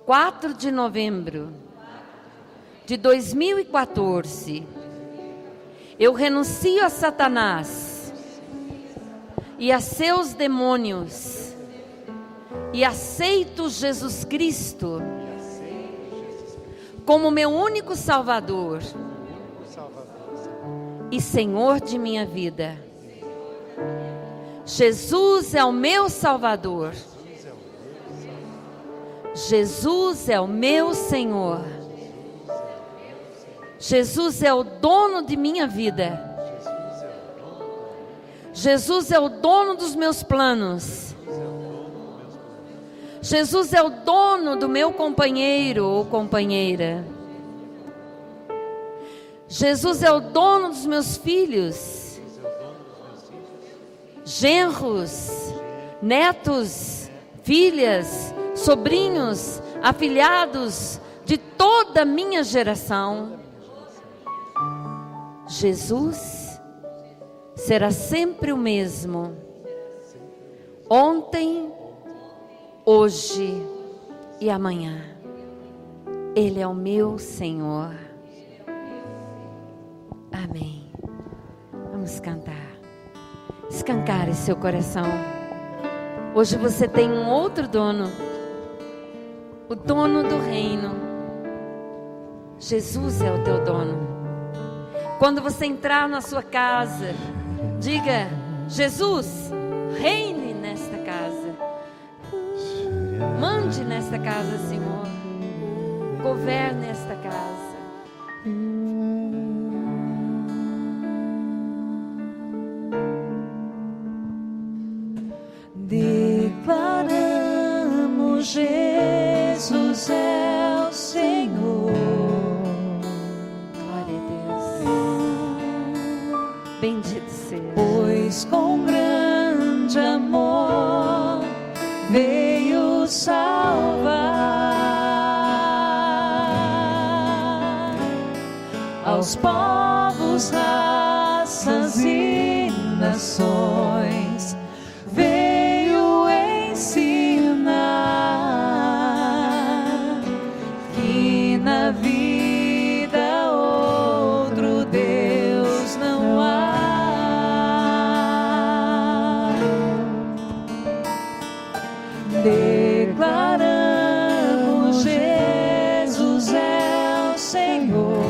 4 de novembro de 2014, eu renuncio a Satanás e a seus demônios e aceito Jesus Cristo como meu único Salvador e Senhor de minha vida. Jesus é o meu Salvador. Jesus é o meu Senhor. Jesus é o dono de minha vida. Jesus é o dono dos meus planos. Jesus é o dono do meu companheiro ou companheira. Jesus é o dono dos meus filhos, genros, netos, filhas, sobrinhos, afilhados de toda a minha geração. Jesus será sempre o mesmo, ontem, hoje e amanhã. Ele é o meu Senhor. Amém. Vamos cantar. Escancare seu coração. Hoje você tem um outro dono, o dono do reino. Jesus é o teu dono. Quando você entrar na sua casa, diga: Jesus, reine nesta casa. Mande nesta casa, Senhor. Governe esta casa. Declaramos: Jesus é o Senhor. Glória a Deus. Bendito seja. Pois com grande amor veio salvar aos povos, raças e nações. Veio ensinar que na vida outro Deus não há. Declaramos: Jesus é o Senhor.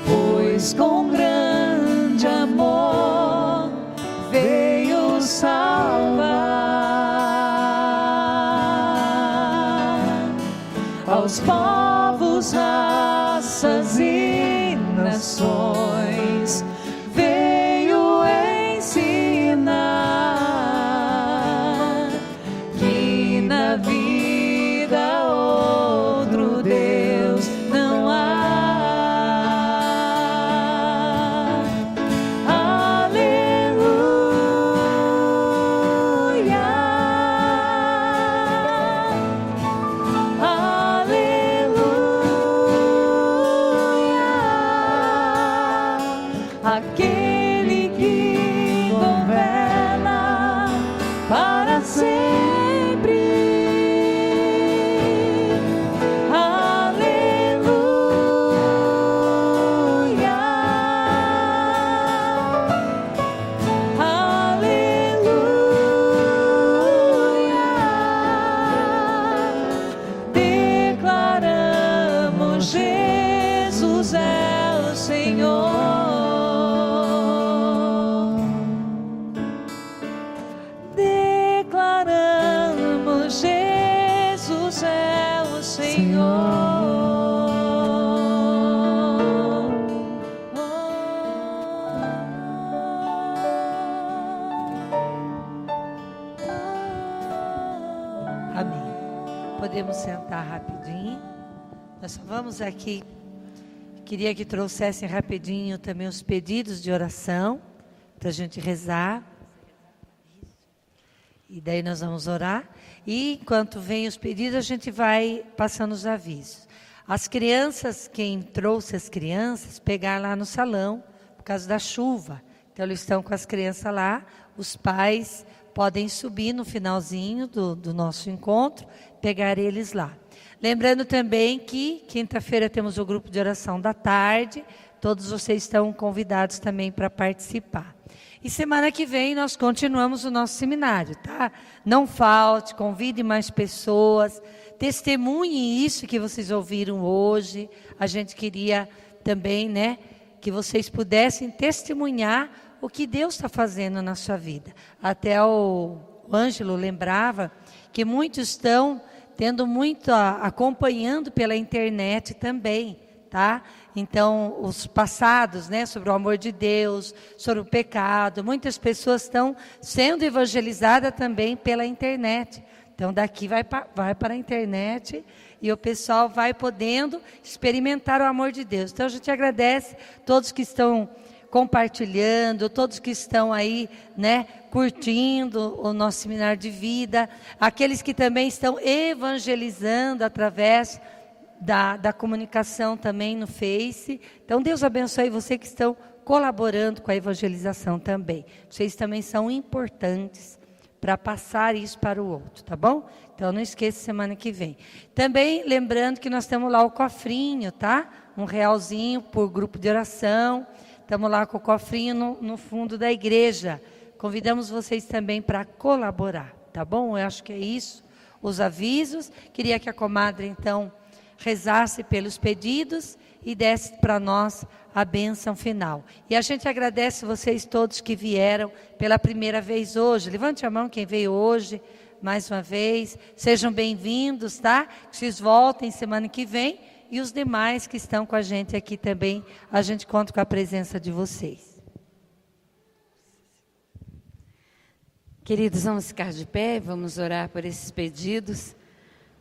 Pois com grande amor veio salvar aos povos, raças e nações. Veio ensinar que na vida outro Deus não há. Aleluia, aleluia, Senhor. Declaramos: Jesus é o Senhor. Amém. Podemos sentar rapidinho. Nós só vamos aqui. Queria que trouxessem rapidinho também os pedidos de oração para a gente rezar. E daí nós vamos orar. E enquanto vem os pedidos, a gente vai passando os avisos. As crianças, quem trouxe as crianças, pegar lá no salão, por causa da chuva. Então eles estão com as crianças lá. Os pais podem subir no finalzinho do nosso encontro, pegar eles lá. Lembrando também que quinta-feira temos o grupo de oração da tarde. Todos vocês estão convidados também para participar. E semana que vem nós continuamos o nosso seminário, tá? Não falte, convide mais pessoas, testemunhe isso que vocês ouviram hoje. A gente queria também, né, que vocês pudessem testemunhar o que Deus está fazendo na sua vida. Até o Ângelo lembrava que muitos estão tendo muito, acompanhando pela internet também, tá? Então, os passados, né, sobre o amor de Deus, sobre o pecado, muitas pessoas estão sendo evangelizadas também pela internet. Então, daqui vai para a internet e o pessoal vai podendo experimentar o amor de Deus. Então, a gente agradece todos que estão compartilhando, todos que estão aí, né, curtindo o nosso seminário de vida, aqueles que também estão evangelizando através da comunicação também no Face. Então, Deus abençoe você que estão colaborando com a evangelização também. Vocês também são importantes para passar isso para o outro, tá bom? Então, não esqueça semana que vem. Também lembrando que nós temos lá o cofrinho, tá? R$1 por grupo de oração. Estamos lá com o cofrinho no fundo da igreja. Convidamos vocês também para colaborar, tá bom? Eu acho que é isso, os avisos. Queria que a comadre, então, rezasse pelos pedidos e desse para nós a bênção final. E a gente agradece vocês todos que vieram pela primeira vez hoje. Levante a mão quem veio hoje, mais uma vez. Sejam bem-vindos, tá? Que vocês voltem semana que vem. E os demais que estão com a gente aqui também, a gente conta com a presença de vocês. Queridos, vamos ficar de pé, vamos orar por esses pedidos.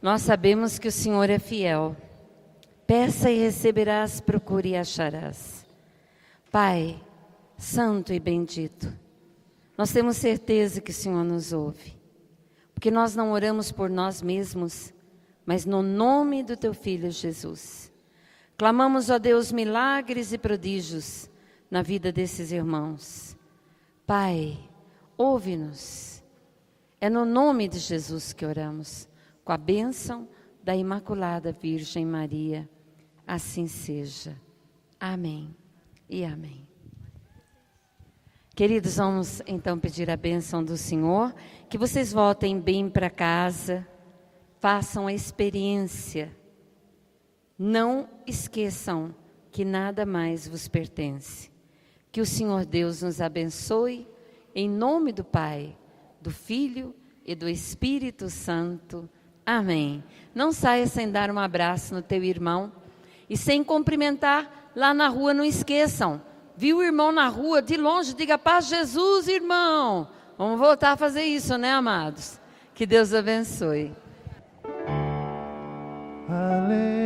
Nós sabemos que o Senhor é fiel. Peça e receberás, procure e acharás. Pai, santo e bendito, nós temos certeza que o Senhor nos ouve. Porque nós não oramos por nós mesmos, mas no nome do Teu Filho Jesus. Clamamos, ó Deus, milagres e prodígios na vida desses irmãos. Pai, ouve-nos. É no nome de Jesus que oramos, com a bênção da Imaculada Virgem Maria. Assim seja. Amém e amém. Queridos, vamos então pedir a bênção do Senhor, que vocês voltem bem para casa, façam a experiência. Não esqueçam que nada mais vos pertence. Que o Senhor Deus nos abençoe, em nome do Pai, do Filho e do Espírito Santo. Amém. Não saia sem dar um abraço no teu irmão e sem cumprimentar lá na rua, não esqueçam. Viu o irmão na rua, de longe, diga paz Jesus, irmão. Vamos voltar a fazer isso, né, amados? Que Deus abençoe. Aleluia.